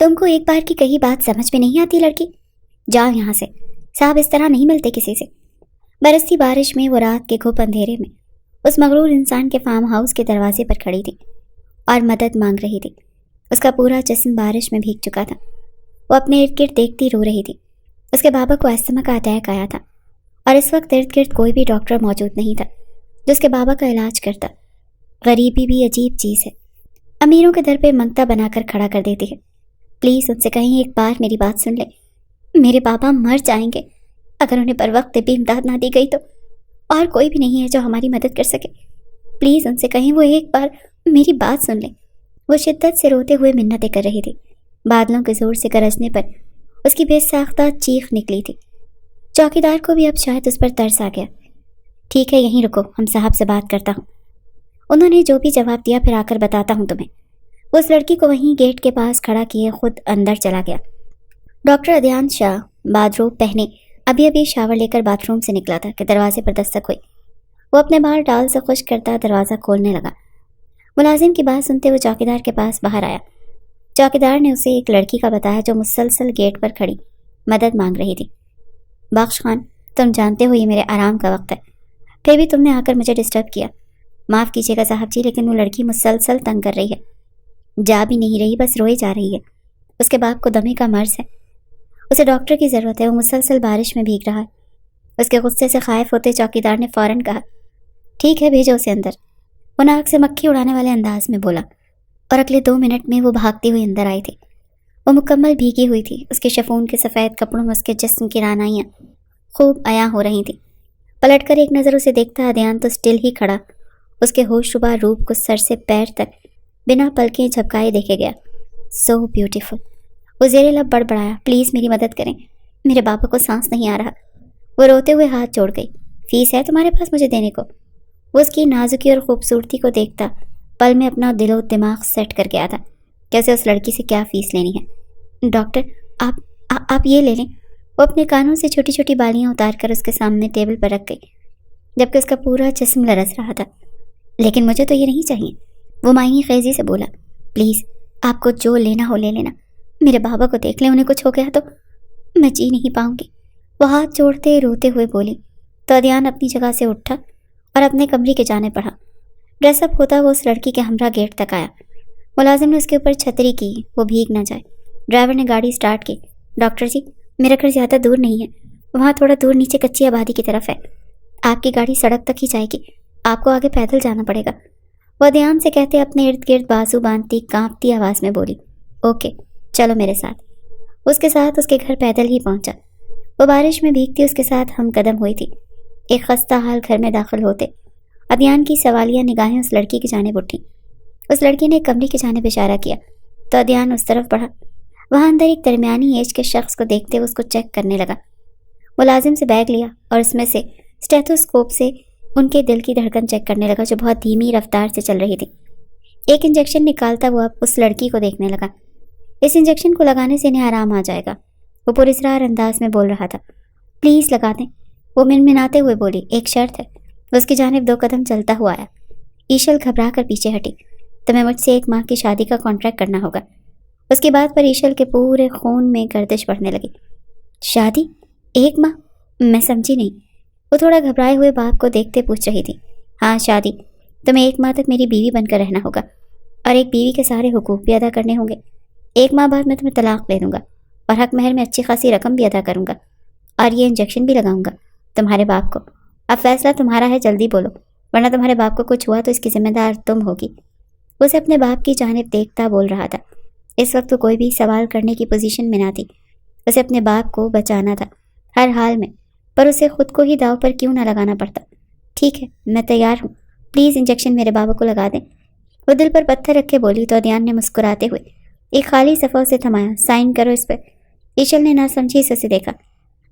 تم کو ایک بار کی کہی بات سمجھ میں نہیں آتی لڑکی؟ جاؤ یہاں سے، صاحب اس طرح نہیں ملتے کسی سے۔ برستی بارش میں وہ رات کے گھپ اندھیرے میں اس مغرور انسان کے فارم ہاؤس کے دروازے پر کھڑی تھی اور مدد مانگ رہی تھی۔ اس کا پورا جسم بارش میں بھیگ چکا تھا۔ وہ اپنے ارد گرد دیکھتی رو رہی تھی۔ اس کے بابا کو استھما کا اٹیک آیا تھا اور اس وقت ارد گرد کوئی بھی ڈاکٹر موجود نہیں تھا جو اس کے بابا کا علاج کرتا۔ غریبی بھی عجیب چیز ہے، امیروں کے در پہ منگتا بنا کر کھڑا کر دیتی ہے۔ پلیز ان سے کہیں ایک بار میری بات سن لیں، میرے بابا مر جائیں گے اگر انہیں پر وقت طبی امداد نہ دی گئی تو، اور کوئی بھی نہیں ہے جو ہماری مدد کر سکے۔ پلیز ان سے کہیں وہ ایک بار میری بات سن لیں۔ وہ شدت سے روتے ہوئے منتیں کر رہی تھی۔ بادلوں کے زور سے گرجنے پر اس کی بے ساختہ چیخ نکلی تھی۔ چوکیدار کو بھی اب شاید اس پر ترس آ گیا۔ ٹھیک ہے یہیں رکو، ہم صاحب سے بات کرتا ہوں۔ انہوں نے جو بھی جواب دیا پھر آ کر بتاتا ہوں تمہیں۔ وہ اس لڑکی کو وہیں گیٹ کے پاس کھڑا کیے خود اندر چلا گیا۔ ڈاکٹر ادھیان شاہ باتھ پہنے ابھی شاور لے کر باتھ روم سے نکلا تھا کہ دروازے پر دستک ہوئی۔ وہ اپنے بال ٹال سے خشک کرتا دروازہ کھولنے لگا۔ ملازم کی بات سنتے ہوئے چوکیدار کے پاس باہر آیا۔ چوکیدار نے اسے ایک لڑکی کا بتایا جو مسلسل گیٹ پر کھڑی مدد مانگ رہی تھی۔ بخش خان، تم جانتے ہو یہ میرے آرام کا وقت ہے، پھر بھی تم نے آ کر مجھے ڈسٹرب کیا۔ معاف کیجیے گا صاحب جی، لیکن وہ لڑکی مسلسل تنگ کر رہی ہے، جا بھی نہیں رہی، بس روئی جا رہی ہے۔ اس کے باپ کو دمے کا مرض ہے، اسے ڈاکٹر کی ضرورت ہے، وہ مسلسل بارش میں بھیگ رہا ہے۔ اس کے غصے سے خائف ہوتے چوکیدار نے فوراً کہا، ٹھیک ہے بھیجو اسے اندر۔ وہ ناک سے مکھی اڑانے والے انداز میں بولا، اور اگلے 2 منٹ میں وہ بھاگتی ہوئی اندر آئی تھی۔ وہ مکمل بھیگی ہوئی تھی، اس کے شفون کے سفید کپڑوں میں اس کے جسم کی رعنائیاں خوب عیاں ہو رہی تھیں۔ پلٹ کر ایک نظر اسے دیکھتا ادھیان تو اسٹل ہی کھڑا اس کے ہوش ربا روپ کو سر سے پیر تک بنا پلکیں جھپکائے دیکھے گیا۔ So beautiful. وہ زیر لب بڑبڑایا، پلیز میری مدد کریں، میرے بابا کو سانس نہیں آ رہا۔ وہ روتے ہوئے ہاتھ جوڑ گئی، فیس ہے تمہارے پاس مجھے دینے کو؟ وہ اس کی نازکی اور خوبصورتی کو دیکھتا پل میں اپنا دل و دماغ سیٹ کر گیا تھا کہ اسے اس لڑکی سے کیا فیس لینی ہے۔ ڈاکٹر آپ یہ لے لیں۔ وہ اپنے کانوں سے چھوٹی چھوٹی بالیاں اتار کر اس کے سامنے ٹیبل پر رکھ گئی، جبکہ اس کا پورا جسم لرز رہا تھا۔ لیکن مجھے تو یہ نہیں چاہیے، وہ معنی خیزی سے بولا۔ پلیز آپ کو جو لینا ہو لے لینا، میرے بابا کو دیکھ لیں، انہیں کچھ ہو گیا تو میں جی نہیں پاؤں گی۔ وہ ہاتھ جوڑتے روتے ہوئے بولی تو ادھیان اپنی جگہ سے اٹھا اور اپنے کمرے کے جانے پڑا۔ ڈریس اپ ہوتا وہ اس لڑکی کے ہمراہ گیٹ تک آیا۔ ملازم نے اس کے اوپر چھتری کی وہ بھیگ نہ جائے۔ ڈرائیور نے گاڑی سٹارٹ کی۔ ڈاکٹر جی، میرا گھر زیادہ دور نہیں ہے، وہاں تھوڑا دور نیچے کچی آبادی کی طرف ہے، آپ کی گاڑی سڑک تک ہی جائے گی، آپ کو آگے پیدل جانا پڑے گا۔ وہ دھیان سے کہتے اپنے ارد گرد بازو باندھتی کانپتی آواز میں بولی، اوکے چلو میرے ساتھ۔ اس کے ساتھ اس کے گھر پیدل ہی پہنچا۔ وہ بارش میں بھیگتی اس کے ساتھ ہم قدم ہوئی تھی۔ ایک خستہ حال گھر میں داخل ہوتے ادھیان کی سوالیہ نگاہیں اس لڑکی کی جانب اٹھیں۔ اس لڑکی نے کمرے کی جانب اشارہ کیا تو ادھیان اس طرف بڑھا۔ وہاں اندر ایک درمیانی ایج کے شخص کو دیکھتے ہوئے اس کو چیک کرنے لگا۔ ملازم سے بیگ لیا اور اس میں سے اسٹیتھوسکوپ سے ان کے دل کی دھڑکن چیک کرنے لگا جو بہت دھیمی رفتار سے چل رہی تھی۔ ایک انجیکشن نکالتا ہوا اس لڑکی کو دیکھنے لگا۔ اس انجیکشن کو لگانے سے انہیں آرام آ جائے گا، وہ پراسرار انداز میں بول رہا تھا۔ پلیز لگا دیں، وہ منمناتے ہوئے بولی۔ ایک شرط ہے۔ اس کی جانب 2 قدم چلتا ہوا آیا۔ ایشل گھبرا کر پیچھے ہٹی۔ تمہیں مجھ سے 1 ماہ کی شادی کا کانٹریکٹ کرنا ہوگا۔ اس کی بات پر ایشل کے پورے خون میں گردش بڑھنے لگی۔ شادی؟ 1 ماہ؟ میں سمجھی نہیں۔ وہ تھوڑا گھبرائے ہوئے باپ کو دیکھتے پوچھ رہی تھی۔ ہاں شادی، تمہیں 1 ماہ تک میری بیوی بن کر رہنا ہوگا اور ایک بیوی کے سارے حقوق بھی ادا کرنے ہوں گے۔ 1 ماہ بعد میں تمہیں طلاق دے دوں گا اور حق مہر میں اچھی خاصی رقم بھی ادا کروں گا اور یہ انجیکشن بھی لگاؤں گا تمہارے باپ کو۔ اب فیصلہ تمہارا ہے، جلدی بولو ورنہ تمہارے باپ کو کچھ ہوا تو اس کی ذمہ دار تم ہوگی۔ وہ اسے اپنے باپ کی جانب دیکھتا بول رہا تھا۔ اس وقت وہ کوئی بھی سوال کرنے کی پوزیشن میں نہ تھی۔ اسے اپنے باپ کو بچانا تھا ہر حال میں، پر اسے خود کو ہی داؤ پر کیوں نہ لگانا پڑتا۔ ٹھیک ہے میں تیار ہوں، پلیز انجیکشن میرے بابا کو لگا دیں۔ وہ دل پر پتھر رکھے بولی تو ادھیان نے مسکراتے ہوئے ایک خالی صفحہ سے تھمایا۔ سائن کرو اس پر۔ ایشل نے نہ سمجھی سے اسے دیکھا۔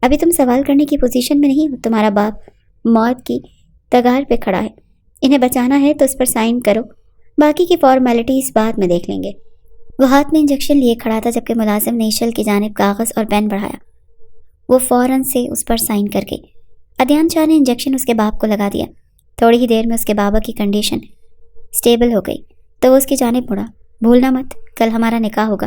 ابھی تم سوال کرنے کی پوزیشن میں نہیں ہو، تمہارا باپ موت کی کگار پہ کھڑا ہے، انہیں بچانا ہے تو اس پر سائن کرو، باقی کی فارمیلٹیز بعد میں دیکھ لیں گے۔ وہ ہاتھ میں انجیکشن لیے کھڑا تھا جبکہ ملازم نے ایشل کی جانب کاغذ اور پین بڑھایا۔ وہ فوراً سے اس پر سائن کر گئی۔ ادھیان شاہ نے انجیکشن اس کے باپ کو لگا دیا۔ تھوڑی ہی دیر میں اس کے بابا کی کنڈیشن اسٹیبل ہو گئی تو وہ اس کی جانب مڑا۔ بھولنا مت، کل ہمارا نکاح ہوگا،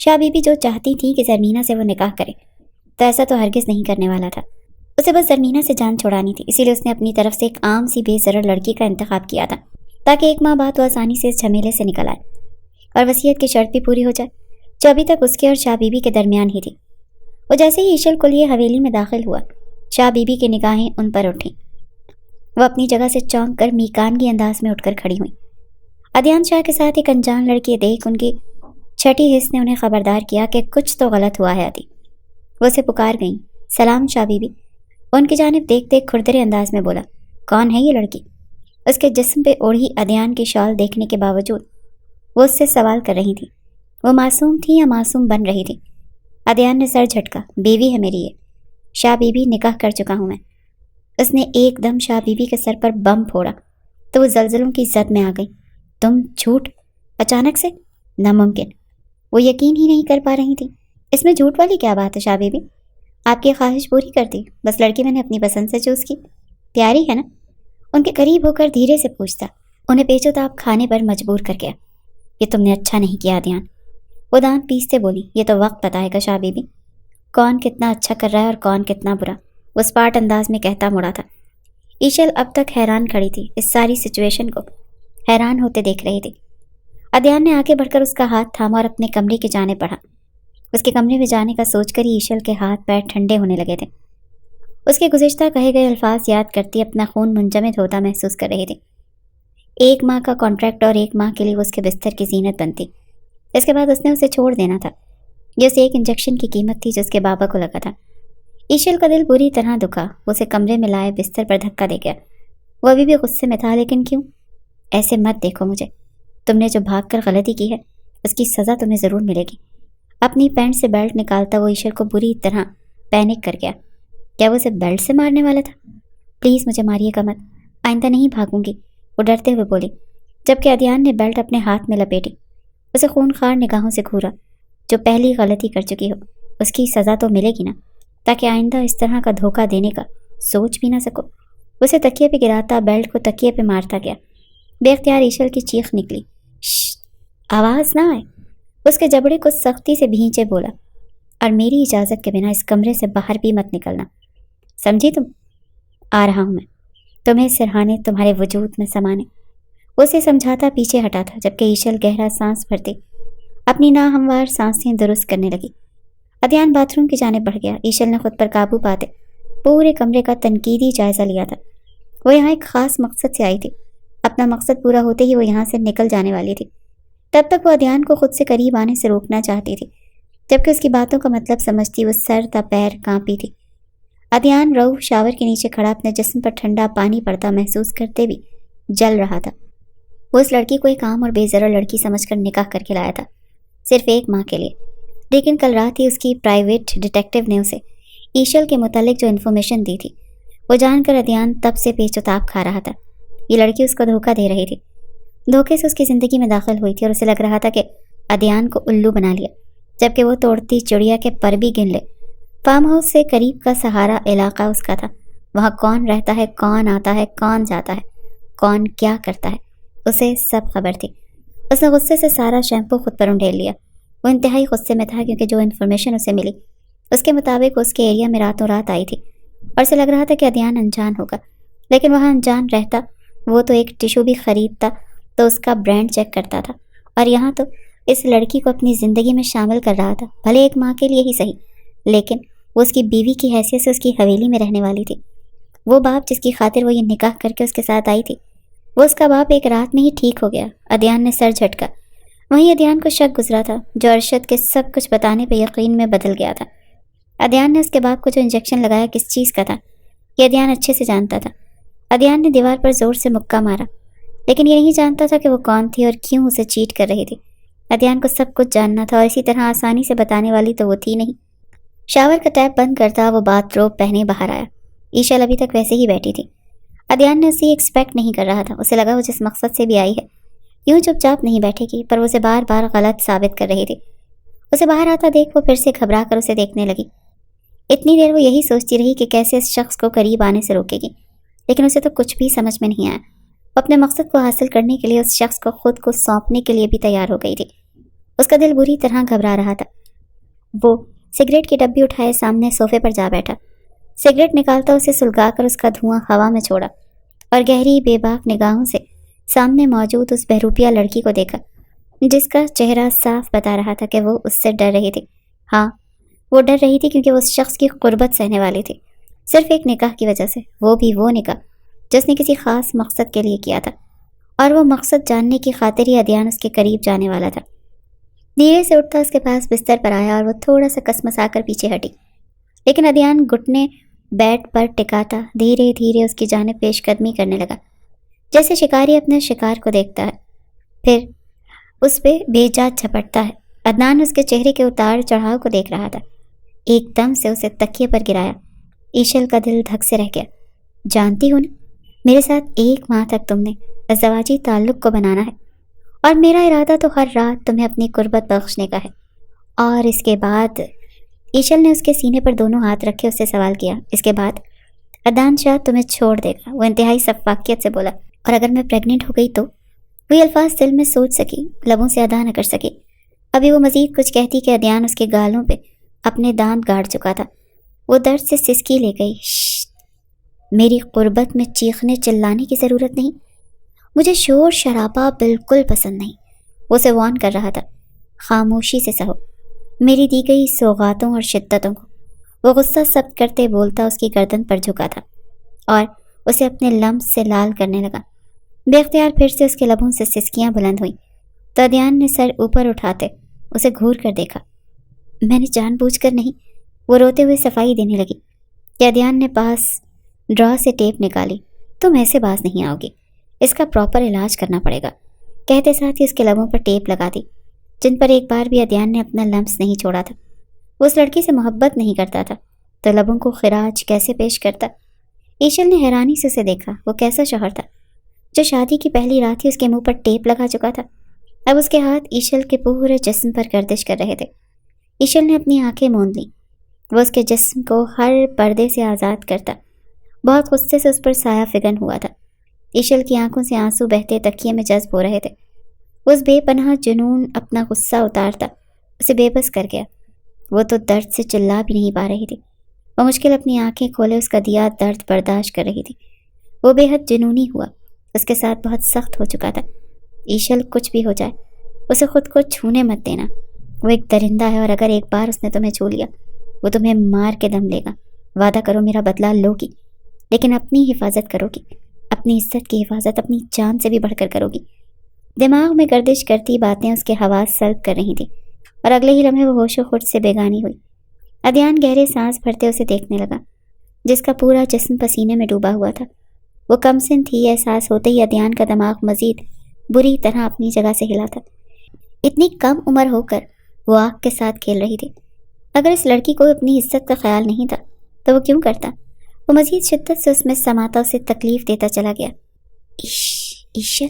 شاہ بی بی جو چاہتی تھی کہ زرمینہ سے وہ نکاح کرے تو ایسا تو ہرگز نہیں کرنے والا تھا. اسے بس زرمینہ سے جان چھڑانی تھی. اسی لیے اس نے اپنی طرف سے ایک عام سی بے ضرر لڑکی کا انتخاب کیا تھا تاکہ 1 ماہ بعد وہ آسانی سے اس جھمیلے سے نکل آئے اور وصیت کی شرط بھی پوری ہو جائے جو ابھی تک اس کے اور شاہ بی بی کے درمیان ہی تھی. وہ جیسے ہی ایشل کو لیے حویلی میں داخل ہوا شاہ بی بی کی نگاہیں ان پر اٹھیں. وہ اپنی جگہ سے چونک کر میکانگی انداز میں اٹھ کر کھڑی ہوئیں. ادیان شاہ کے ساتھ ایک انجان لڑکی دیکھ ان کی چھٹی حس نے انہیں خبردار کیا کہ کچھ تو غلط ہوا ہے. وہ اسے پکار گئیں. سلام شاہ بی بی. ان کی جانب دیکھتے کھردرے انداز میں بولا. کون ہے یہ لڑکی؟ اس کے جسم پہ اوڑھی ادیان کی شال دیکھنے کے باوجود وہ اس سے سوال کر رہی تھی. وہ معصوم تھی یا معصوم بن رہی تھی؟ ادیان نے سر جھٹکا. بیوی ہے میری یہ. شاہ بی بی. نکاح کر چکا ہوں میں. اس نے ایک دم شاہ بی بی کے سر پر بم پھوڑا تو وہ زلزلوں کی زد میں آ گئی. تم جھوٹ؟ اچانک سے؟ ناممکن. وہ یقین ہی نہیں کر پا رہی تھی. اس میں جھوٹ والی کیا بات ہے شاہ بی بی؟ آپ کی خواہش پوری کر دی. بس لڑکی میں نے اپنی پسند سے چوز کی. پیاری ہے نا؟ ان کے قریب ہو کر دھیرے سے پوچھتا. انہیں پیچو تاپ کھانے پر مجبور کر گیا. یہ تم نے اچھا نہیں کیا دھیان. وہ دانت پیستے بولی. یہ تو وقت بتائے گا شاہ بی بی کون کتنا اچھا کر رہا ہے اور کون کتنا برا. وہ اسپاٹ انداز میں کہتا مڑا تھا. ایشل اب تک حیران کھڑی تھی. اس ساری سچویشن کو حیران ہوتے دیکھ رہی تھی. ادیان نے آگے بڑھ کر اس کا ہاتھ تھاما اور اپنے کمرے کی جانب بڑھا. اس کے کمرے میں جانے کا سوچ کر ایشل کے ہاتھ پیر ٹھنڈے ہونے لگے تھے. اس کے گزشتہ کہے گئے الفاظ یاد کرتی اپنا خون منجمد ہوتا محسوس کر رہی تھی. 1 ماہ کا کانٹریکٹ اور 1 ماہ کے لیے وہ اس کے بستر کی زینت بنتی. اس کے بعد اس نے اسے چھوڑ دینا تھا. یہ اسے ایک انجیکشن کی قیمت تھی جو اس کے بابا کو لگا تھا. ایشل کا دل بری طرح دکھا. وہ اسے کمرے میں لائے بستر پر دھکا دے گیا. وہ ابھی بھی غصے میں تھا. لیکن کیوں؟ ایسے مت دیکھو مجھے. تم نے جو بھاگ کر غلطی کی ہے اس کی سزا تمہیں ضرور ملے گی. اپنی پینٹ سے بیلٹ نکالتا وہ ایشل کو بری طرح پینک کر گیا. کیا وہ اسے بیلٹ سے مارنے والا تھا؟ پلیز مجھے ماریے گا مت. آئندہ نہیں بھاگوں گی. وہ ڈرتے ہوئے بولی. جبکہ ادیان نے بیلٹ اپنے ہاتھ میں لپیٹی. اسے خونخوار نگاہوں سے گھورا. جو پہلی غلطی کر چکی ہو اس کی سزا تو ملے گی نا تاکہ آئندہ اس طرح کا دھوکہ دینے کا سوچ بھی نہ سکو. اسے تکیے پہ گراتا بیلٹ کو تکیے پہ مارتا گیا. بے اختیار ایشل کی چیخ نکلی. آواز نہ آئے. اس کے جبڑے کو سختی سے بھینچے بولا. اور میری اجازت کے بنا اس کمرے سے باہر بھی مت نکلنا. سمجھی تم؟ آ رہا ہوں میں تمہیں سرہانے تمہارے وجود میں سمانے. اسے سمجھاتا پیچھے ہٹا تھا جبکہ ایشل گہرا سانس بھرتی اپنی ناہموار سانسیں درست کرنے لگی. ادیان باتھ روم کی جانب بڑھ گیا. ایشل نے خود پر قابو پاتے پورے کمرے کا تنقیدی جائزہ لیا تھا. وہ یہاں ایک خاص مقصد سے آئی تھی. اپنا مقصد پورا ہوتے ہی وہ یہاں سے نکل جانے والی تھی. تب تک وہ ادیان کو خود سے قریب آنے سے روکنا چاہتی تھی. جبکہ اس کی باتوں کا مطلب سمجھتی وہ سر تا پیر کانپی تھی. ادیان رو شاور کے نیچے کھڑا اپنے جسم پر ٹھنڈا پانی پڑتا محسوس کرتے بھی جل رہا تھا. وہ اس لڑکی کو ایک عام اور بے ضرر لڑکی سمجھ کر نکاح کر کے لایا تھا صرف 1 ماہ کے لیے. لیکن کل رات ہی اس کی پرائیویٹ ڈیٹیکٹیو نے اسے ایشل کے متعلق جو انفارمیشن دی تھی وہ جان کر ادیان تب سے پیچ و تاب کھا رہا تھا. یہ لڑکی اس کو دھوکہ دے رہی تھی. دھوکے سے اس کی زندگی میں داخل ہوئی تھی اور اسے لگ رہا تھا کہ ادیان کو الو بنا لیا جبکہ وہ توڑتی چڑیا کے پر بھی گن لے. فارم ہاؤس سے قریب کا سہارا علاقہ اس کا تھا. وہاں کون رہتا ہے, کون آتا ہے, کون جاتا ہے, کون کیا کرتا ہے, اسے سب خبر تھی. اس نے غصے سے سارا شیمپو خود پر انڈیل لیا. وہ انتہائی غصے میں تھا کیونکہ جو انفارمیشن اسے ملی اس کے مطابق اس کے ایریا میں راتوں رات آئی تھی اور اسے لگ رہا تھا کہ ادیان انجان ہوگا. لیکن وہاں انجان رہتا وہ تو ایک ٹیشو بھی خریدتا تو اس کا برانڈ چیک کرتا تھا اور یہاں تو اس لڑکی کو اپنی زندگی میں شامل کر رہا تھا. بھلے 1 ماہ کے لیے ہی صحیح, لیکن وہ اس کی بیوی کی حیثیت سے اس کی حویلی میں رہنے والی تھی. وہ باپ جس کی خاطر وہ یہ نکاح کر کے اس کے ساتھ آئی تھی وہ اس کا باپ ایک رات میں ہی ٹھیک ہو گیا. ادیان نے سر جھٹکا. وہیں ادیان کو شک گزرا تھا جو ارشد کے سب کچھ بتانے پہ یقین میں بدل گیا تھا. ادیان نے اس کے باپ کو جو انجیکشن لگایا کس چیز کا تھا یہ ادیان اچھے سے جانتا تھا. ادیان نے دیوار پر زور سے مکہ مارا لیکن یہ نہیں جانتا تھا کہ وہ کون تھی اور کیوں اسے چیٹ کر رہی تھی. ادیان کو سب کچھ جاننا تھا اور اسی طرح آسانی سے بتانے والی تو وہ تھی نہیں. شاور کا ٹیپ بند کرتا وہ باتھ روب پہنے باہر آیا. ایشل ابھی تک ویسے ہی بیٹھی تھی. ادیان نے اسے ایکسپیکٹ نہیں کر رہا تھا. اسے لگا وہ جس مقصد سے بھی آئی ہے یوں چپ چاپ نہیں بیٹھے گی, پر وہ اسے بار بار غلط ثابت کر رہی تھی. اسے باہر آتا دیکھ وہ پھر سے گھبرا کر اسے دیکھنے لگی. اتنی دیر وہ یہی سوچتی رہی کہ کیسے اس شخص کو قریب آنے سے روکے گی, لیکن اسے تو کچھ بھی سمجھ میں نہیں آیا. وہ اپنے مقصد کو حاصل کرنے کے لیے اس شخص کو خود کو سونپنے کے لیے بھی تیار ہو گئی تھی. اس کا دل بری طرح گھبرا رہا تھا۔ وہ سگریٹ کی ڈبی اٹھائے سامنے صوفے پر جا بیٹھا، سگریٹ نکالتا اسے سلگا کر اس کا دھواں ہوا میں چھوڑا اور گہری بے باک نگاہوں سے سامنے موجود اس بہروپیہ لڑکی کو دیکھا جس کا چہرہ صاف بتا رہا تھا کہ وہ اس سے ڈر رہی تھی۔ ہاں، وہ ڈر رہی تھی کیونکہ وہ اس شخص کی قربت سہنے والی تھی، صرف ایک نکاح کی وجہ سے، وہ بھی وہ نکاح جس نے کسی خاص مقصد کے لیے کیا تھا، اور وہ مقصد جاننے کی خاطر ہی ادیان اس کے قریب جانے والا تھا۔ دھیرے سے اٹھتا اس کے پاس بستر پر آیا اور وہ تھوڑا سا کسمسا کر پیچھے ہٹی، لیکن ادیان گھٹنے بیڈ پر ٹکاتا دھیرے دھیرے اس کی جانب پیش قدمی کرنے لگا، جیسے شکاری اپنے شکار کو دیکھتا ہے پھر اس پہ بے جات جھپٹتا ہے۔ عدنان اس کے چہرے کے اتار چڑھاؤ کو دیکھ رہا تھا۔ ایک دم سے اسے تکیے پر گرایا۔ ایشل کا دل دھک سے رہ گیا۔ جانتی ہو نا، میرے ساتھ 1 ماہ تک تم نے ازدواجی تعلق کو بنانا ہے، اور میرا ارادہ تو ہر رات تمہیں اپنی قربت بخشنے کا ہے، اور اس کے بعد ایشل نے اس کے سینے پر دونوں ہاتھ رکھے اس سے سوال کیا، اس کے بعد عدنان شاہ تمہیں چھوڑ دے گا؟ وہ انتہائی شفافیت سے بولا، اور اگر میں پریگننٹ ہو گئی تو؟ وہی الفاظ دل میں سوچ سکی، لبوں سے ادا نہ کر سکی۔ ابھی وہ مزید کچھ کہتی کہ ادیان اس کے گالوں پہ اپنے دانت گاڑ چکا تھا۔ وہ درد سے سسکی لے گئی۔ میری قربت میں چیخنے چلانے کی ضرورت نہیں، مجھے شور شرابہ بالکل پسند نہیں، وہ اسے وارن کر رہا تھا۔ خاموشی سے سہو میری دی گئی سوغاتوں اور شدتوں کو۔ وہ غصہ ضبط کرتے بولتا اس کی گردن پر جھکا تھا اور اسے اپنے لمس سے لال کرنے لگا۔ بے اختیار پھر سے اس کے لبوں سے سسکیاں بلند ہوئیں تو ادیان نے سر اوپر اٹھاتے اسے گھور کر دیکھا۔ میں نے جان بوجھ کر نہیں، وہ روتے ہوئے صفائی دینے لگی کہ ادیان نے پاس ڈرا سے ٹیپ نکالی۔ تم ایسے باز نہیں آؤ گی، اس کا پراپر علاج کرنا پڑے گا، کہتے ساتھ ہی اس کے لبوں پر ٹیپ لگا دی جن پر ایک بار بھی ادیان نے اپنا لمس نہیں چھوڑا تھا۔ وہ اس لڑکی سے محبت نہیں کرتا تھا تو لبوں کو خراج کیسے پیش کرتا؟ ایشل نے حیرانی سے اسے دیکھا۔ وہ کیسا شوہر تھا جو شادی کی پہلی رات ہی اس کے منہ پر ٹیپ لگا چکا تھا؟ اب اس کے ہاتھ ایشل کے پورے جسم پر گردش کر رہے تھے۔ ایشل نے اپنی آنکھیں موند لیں۔ وہ اس کے جسم کو ہر پردے سے آزاد کرتا بہت غصے سے اس پر سایہ فگن ہوا تھا۔ ایشل کی آنکھوں سے آنسو بہتے تکیے میں جذب ہو رہے تھے۔ اس بے پناہ جنون اپنا غصہ اتارتا اسے بے بس کر گیا۔ وہ تو درد سے چلا بھی نہیں پا رہی تھی۔ وہ مشکل اپنی آنکھیں کھولے اس کا دیا درد برداشت کر رہی تھی۔ وہ بے حد جنونی ہوا، اس کے ساتھ بہت سخت ہو چکا تھا۔ ایشل کچھ بھی ہو جائے اسے خود کو چھونے مت دینا، وہ ایک درندہ ہے، اور اگر ایک بار اس نے تمہیں چھو لیا وہ تمہیں مار کے دم لے گا۔ وعدہ کرو میرا بدلہ لو گی، لیکن اپنی حفاظت کرو گی، اپنی عزت کی حفاظت اپنی جان سے بھی بڑھ کر کرو گی۔ دماغ میں گردش کرتی باتیں اس کے حواس سلب کر رہی تھیں، اور اگلے ہی لمحے وہ ہوش و خرد سے بیگانی ہوئی۔ ادیان گہرے سانس بھرتے اسے دیکھنے لگا جس کا پورا جسم پسینے میں ڈوبا ہوا تھا۔ وہ کم سن تھی، احساس ہوتے ہی ادیان کا دماغ مزید بری طرح اپنی جگہ سے ہلا تھا۔ اتنی کم عمر ہو کر وہ آگ کے ساتھ کھیل رہی تھی۔ اگر اس لڑکی کو اپنی عزت کا خیال نہیں تھا تو وہ کیوں کرتا؟ وہ مزید شدت سے اس میں سماتا اسے تکلیف دیتا چلا گیا۔ ایشل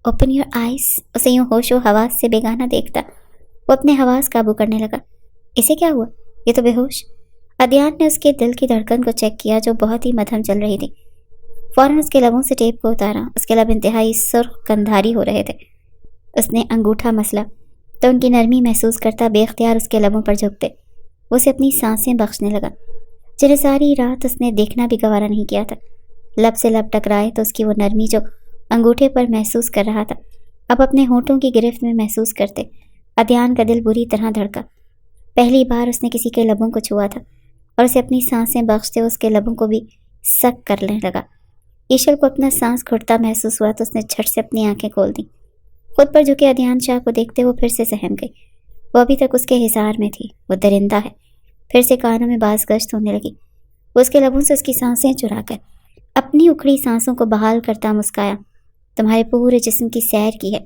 اوپن یور آئیز، اسے یوں ہوش و حواس سے بیگانہ دیکھتا وہ اپنے حواس قابو کرنے لگا۔ اسے کیا ہوا؟ یہ تو بے ہوش۔ ادیان نے اس کے دل کی دھڑکن کو چیک کیا جو بہت ہی مدھم چل رہی تھی۔ فوراً اس کے لبوں سے ٹیپ کو اتارا۔ اس کے لب انتہائی سرخ کندھاری ہو رہے تھے۔ اس نے انگوٹھا مسلا تو ان کی نرمی محسوس کرتا بے اختیار اس کے لبوں پر جھکتے وہ اسے اپنی سانسیں بخشنے لگا جنہیں ساری رات اس نے دیکھنا بھی گوارا نہیں کیا تھا۔ لب سے لب ٹکرائے تو اس کی وہ نرمی جو انگوٹھے پر محسوس کر رہا تھا اب اپنے ہونٹوں کی گرفت میں محسوس کرتے ادیان کا دل بری طرح دھڑکا۔ پہلی بار اس نے کسی کے لبوں کو چھوا تھا اور اسے اپنی سانسیں بخشتے اس کے لبوں کو بھی سک کرنے لگا۔ ایشل کو اپنا سانس گھٹتا محسوس ہوا تو اس نے جھٹ سے اپنی آنکھیں کھول دیں۔ خود پر جھکے ادیان شاہ کو دیکھتے وہ پھر سے سہم گئی۔ وہ ابھی تک اس کے حصار میں تھی، وہ درندہ ہے۔ پھر سے کانوں میں باز گشت ہونے لگی۔ وہ اس کے لبوں سے اس کی سانسیں چرا کر اپنی اکھڑی سانسوں کو بحال کرتا مسکایا۔ تمہارے پورے جسم کی سیر کی ہے،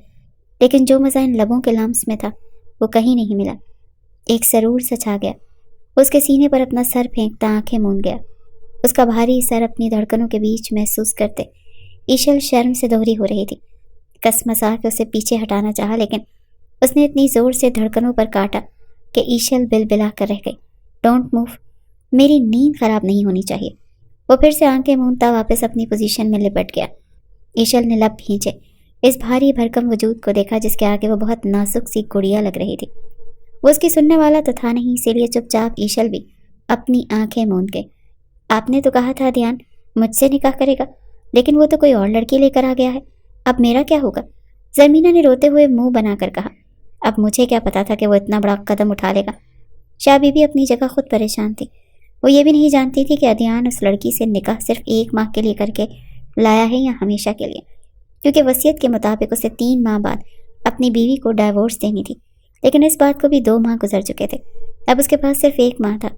لیکن جو مزہ ان لبوں کے لمس میں تھا وہ کہیں نہیں ملا۔ ایک سرور سا چھا گیا۔ اس کے سینے پر اپنا سر پھینکتا آنکھیں موند گیا۔ اس کا بھاری سر اپنی دھڑکنوں کے بیچ محسوس کرتے ایشل شرم سے دوہری ہو رہی تھی۔ کسمسا کے اسے پیچھے ہٹانا چاہا لیکن اس نے اتنی زور سے دھڑکنوں پر کاٹا کہ ایشل بل بلا کر رہ گئی۔ ڈونٹ موو، میری نیند خراب نہیں ہونی چاہیے۔ وہ پھر سے آنکھیں مونتا واپس اپنی پوزیشن میں لپٹ گیا۔ ایشل نے لب بھینچے اس بھاری بھرکم وجود کو دیکھا جس کے آگے وہ بہت نازک سی گڑیا لگ رہی تھی۔ وہ اس کی سننے والا تو تھا نہیں، اسی لیے چپ چاپ ایشل بھی اپنی آنکھیں موند گئی۔ آپ نے تو کہا تھا دھیان مجھ سے نکاح کرے گا، لیکن وہ تو کوئی اور لڑکی لے کر آ گیا ہے، اب میرا کیا ہوگا؟ زمینہ نے روتے ہوئے منہ بنا کر کہا۔ اب مجھے کیا پتا تھا کہ وہ اتنا بڑا قدم اٹھا لے گا۔ شاہ بی بی اپنی جگہ خود پریشان تھی۔ وہ یہ بھی نہیں جانتی تھی کہ ادھیان اس لڑکی سے نکاح صرف 1 ماہ کے لیے کر کے لایا ہے یا ہمیشہ کے لیے، کیونکہ وصیت کے مطابق اسے 3 ماہ بعد اپنی بیوی کو ڈائیورس دینی تھی، لیکن اس بات کو بھی 2 ماہ گزر چکے تھے۔ اب اس کے پاس صرف 1 ماہ تھا،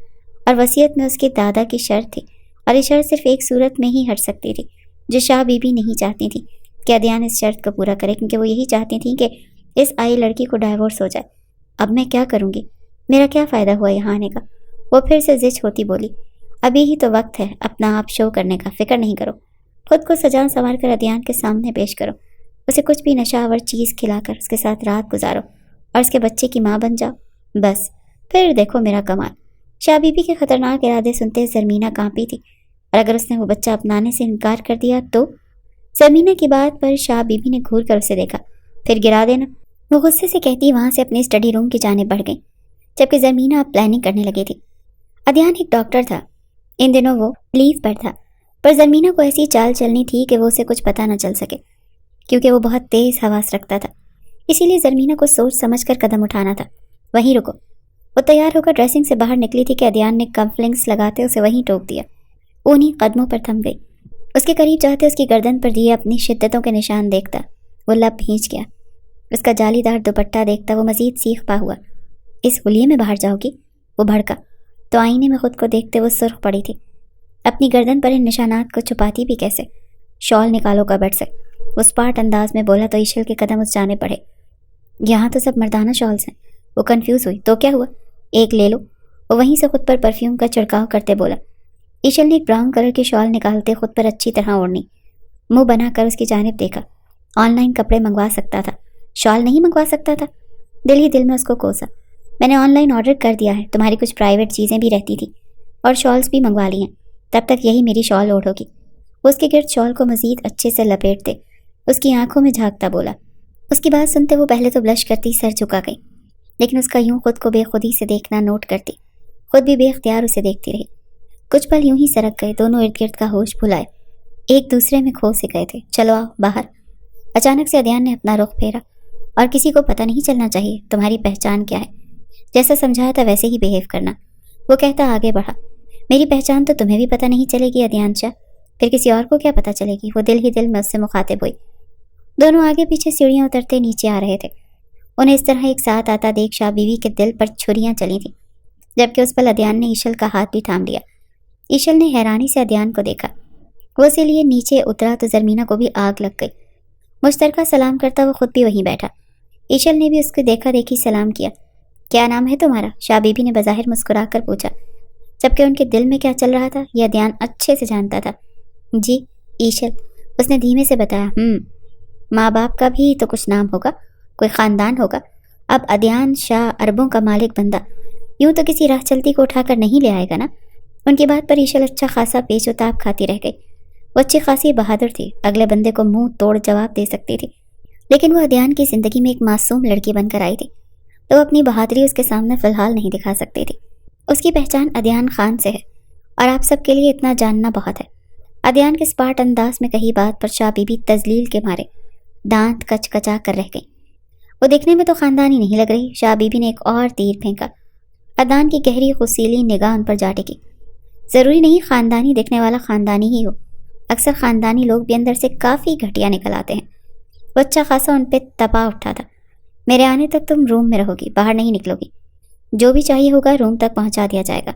اور وصیت میں اس کے دادا کی شرط تھی، اور یہ شرط صرف ایک صورت میں ہی ہٹ سکتی تھی، جو شاہ بی بی نہیں چاہتی تھی کہ ادھیان اس شرط کو پورا کرے، کیونکہ وہ یہی چاہتی تھیں کہ اس آئی لڑکی کو ڈائیورس ہو جائے۔ اب میں کیا کروں گی؟ میرا کیا فائدہ ہوا یہاں آنے کا؟ وہ پھر سے زچ ہوتی بولی۔ ابھی ہی تو وقت ہے اپنا آپ شو کرنے کا، فکر نہیں کرو، خود کو سجا سنوار کر ادھیان کے سامنے پیش کرو، اسے کچھ بھی نشہ آور چیز کھلا کر اس کے ساتھ رات گزارو اور اس کے بچے کی ماں بن جاؤ، بس پھر دیکھو میرا کمال۔ شاہ بی بی کے خطرناک ارادے سنتے زرمینہ کانپی تھی، اور اگر اس نے وہ بچہ اپنانے سے انکار کر دیا تو؟ زرمینہ کی بات پر شاہ بی بی نے گھور کر اسے دیکھا۔ پھر گرا دینا، وہ غصے سے کہتی وہاں سے اپنی اسٹڈی روم کی جانب بڑھ گئی، جبکہ زرمینہ اب پلاننگ کرنے لگی تھی۔ ادھیان ایک ڈاکٹر تھا، ان دنوں وہ لیو پر تھا، پر زرمینہ کو ایسی چال چلنی تھی کہ وہ اسے کچھ پتہ نہ چل سکے، کیونکہ وہ بہت تیز حواس رکھتا تھا، اسی لیے زرمینہ کو سوچ سمجھ کر قدم اٹھانا تھا۔ وہیں رکو۔ وہ تیار ہو کر ڈریسنگ سے باہر نکلی تھی کہ ادھیان نے کمفلنگس لگاتے اسے وہیں ٹوک دیا۔ وہ انہیں قدموں پر تھم گئی، اس کے قریب جاتے اس کی گردن پر دیے اپنی شدتوں کے نشان دیکھتا وہ لب بھینچ گیا۔ اس کا جالی دار دوپٹہ دیکھتا وہ مزید سیخ پا ہوا۔ اس حلیے میں باہر جاؤ گی؟ وہ بھڑکا تو آئینے میں خود کو دیکھتے وہ سرخ پڑی تھی۔ اپنی گردن پر ان نشانات کو چھپاتی بھی کیسے؟ شال نکالو کبٹ سے، وہ اسپارٹ انداز میں بولا تو ایشل کے قدم اس جانے پڑے۔ یہاں تو سب مردانہ شالز ہیں۔ وہ کنفیوز ہوئی، تو کیا ہوا؟ ایک لے لو، وہ وہیں سے خود پر پرفیوم کا چھڑکاؤ کرتے بولا۔ ایشل نے ایک براؤن کلر کی شال نکالتے خود پر اچھی طرح اوڑھنی، منہ بنا کر اس کی جانب دیکھا۔ آن لائن کپڑے منگوا سکتا تھا، شال نہیں منگوا سکتا تھا؟ دل ہی دل میں اس کو کوسا۔ میں نے آن لائن آرڈر کر دیا ہے، تمہاری کچھ پرائیویٹ چیزیں بھی رہتی تھی اور شالز بھی منگوا لی ہیں، تب تک یہی میری شال اوڑھو گی۔ وہ اس کے گرد شال کو مزید اچھے سے لپیٹتے اس کی آنکھوں میں جھانکتا بولا۔ اس کی بات سنتے وہ پہلے تو بلش کرتی سر جھکا گئی، لیکن اس کا یوں خود کو بے خودی سے دیکھنا نوٹ کرتی، خود بھی بے اختیار اسے دیکھتی رہی۔ کچھ پل یوں ہی سرک گئے، دونوں ارد گرد کا ہوش بھلائے ایک دوسرے میں کھو سے گئے تھے۔ چلو آؤ باہر۔ اچانک سے ادھیان نے اپنا رخ پھیرا۔ اور کسی کو پتہ نہیں چلنا چاہیے تمہاری پہچان کیا ہے، جیسا سمجھایا تھا ویسے ہی بیہیو کرنا، وہ کہتا آگے بڑھا۔ میری پہچان تو تمہیں بھی پتہ نہیں چلے گی ادھیان شاہ، پھر کسی اور کو کیا پتہ چلے گی؟ وہ دل ہی دل میں اس سے مخاطب ہوئی۔ دونوں آگے پیچھے سیڑھیاں اترتے نیچے آ رہے تھے۔ انہیں اس طرح ایک ساتھ آتا دیکھ شاہ بیوی کے دل پر چھریاں چلی تھیں، جبکہ اس پر ادھیان نے ایشل کا ہاتھ بھی تھام لیا۔ ایشل نے حیرانی سے ادھیان کو دیکھا، وہ اسے لیے نیچے اترا تو زرمینہ کو بھی آگ لگ گئی۔ مشترکہ سلام کرتا وہ خود بھی وہیں بیٹھا۔ ایشل نے بھی اس کو دیکھا دیکھی سلام کیا۔ کیا نام ہے تمہارا؟ شاہ بیوی نے بظاہر مسکرا کر پوچھا، جبکہ ان کے دل میں کیا چل رہا تھا یہ ادھیان اچھے سے جانتا تھا۔ جی ایشل، اس نے دھیمے سے بتایا۔ ماں باپ کا بھی تو کچھ نام ہوگا، کوئی خاندان ہوگا۔ اب ادھیان شاہ اربوں کا مالک بندہ یوں تو کسی راہ چلتی کو اٹھا کر نہیں لے آئے گا نا؟ ان کی بات پر ایشل اچھا خاصا پیچ و تاب کھاتی رہ گئی۔ وہ اچھی خاصی بہادر تھی، اگلے بندے کو منہ توڑ جواب دے سکتی تھی، لیکن وہ ادھیان کی زندگی میں ایک معصوم لڑکی بن کر آئی تھی، تو وہ اپنی بہادری اس کے سامنے فی الحال نہیں دکھا سکتی تھی۔ اس کی پہچان ادھیان خان سے ہے، اور آپ سب کے لیے اتنا جاننا بہت ہے۔ ادھیان کے اسپارٹ انداز میں کہی بات پر شاہ بی بی تذلیل کے مارے دانت کچ کچا کر رہ گئی۔ وہ دیکھنے میں تو خاندانی نہیں لگ رہی۔ شاہ بی بی نے ایک اور تیر پھینکا۔ ادھیان کی گہری غسیلی نگاہ ان پر جا ٹکی۔ ضروری نہیں خاندانی دیکھنے والا خاندانی ہی ہو، اکثر خاندانی لوگ بھی اندر سے کافی گھٹیا نکل آتے ہیں۔ وہ اچھا خاصا ان پہ تپا اٹھا تھا۔ میرے آنے تک تم روم میں رہو گی، باہر نہیں نکلو گی، جو بھی چاہیے ہوگا روم تک پہنچا دیا جائے گا۔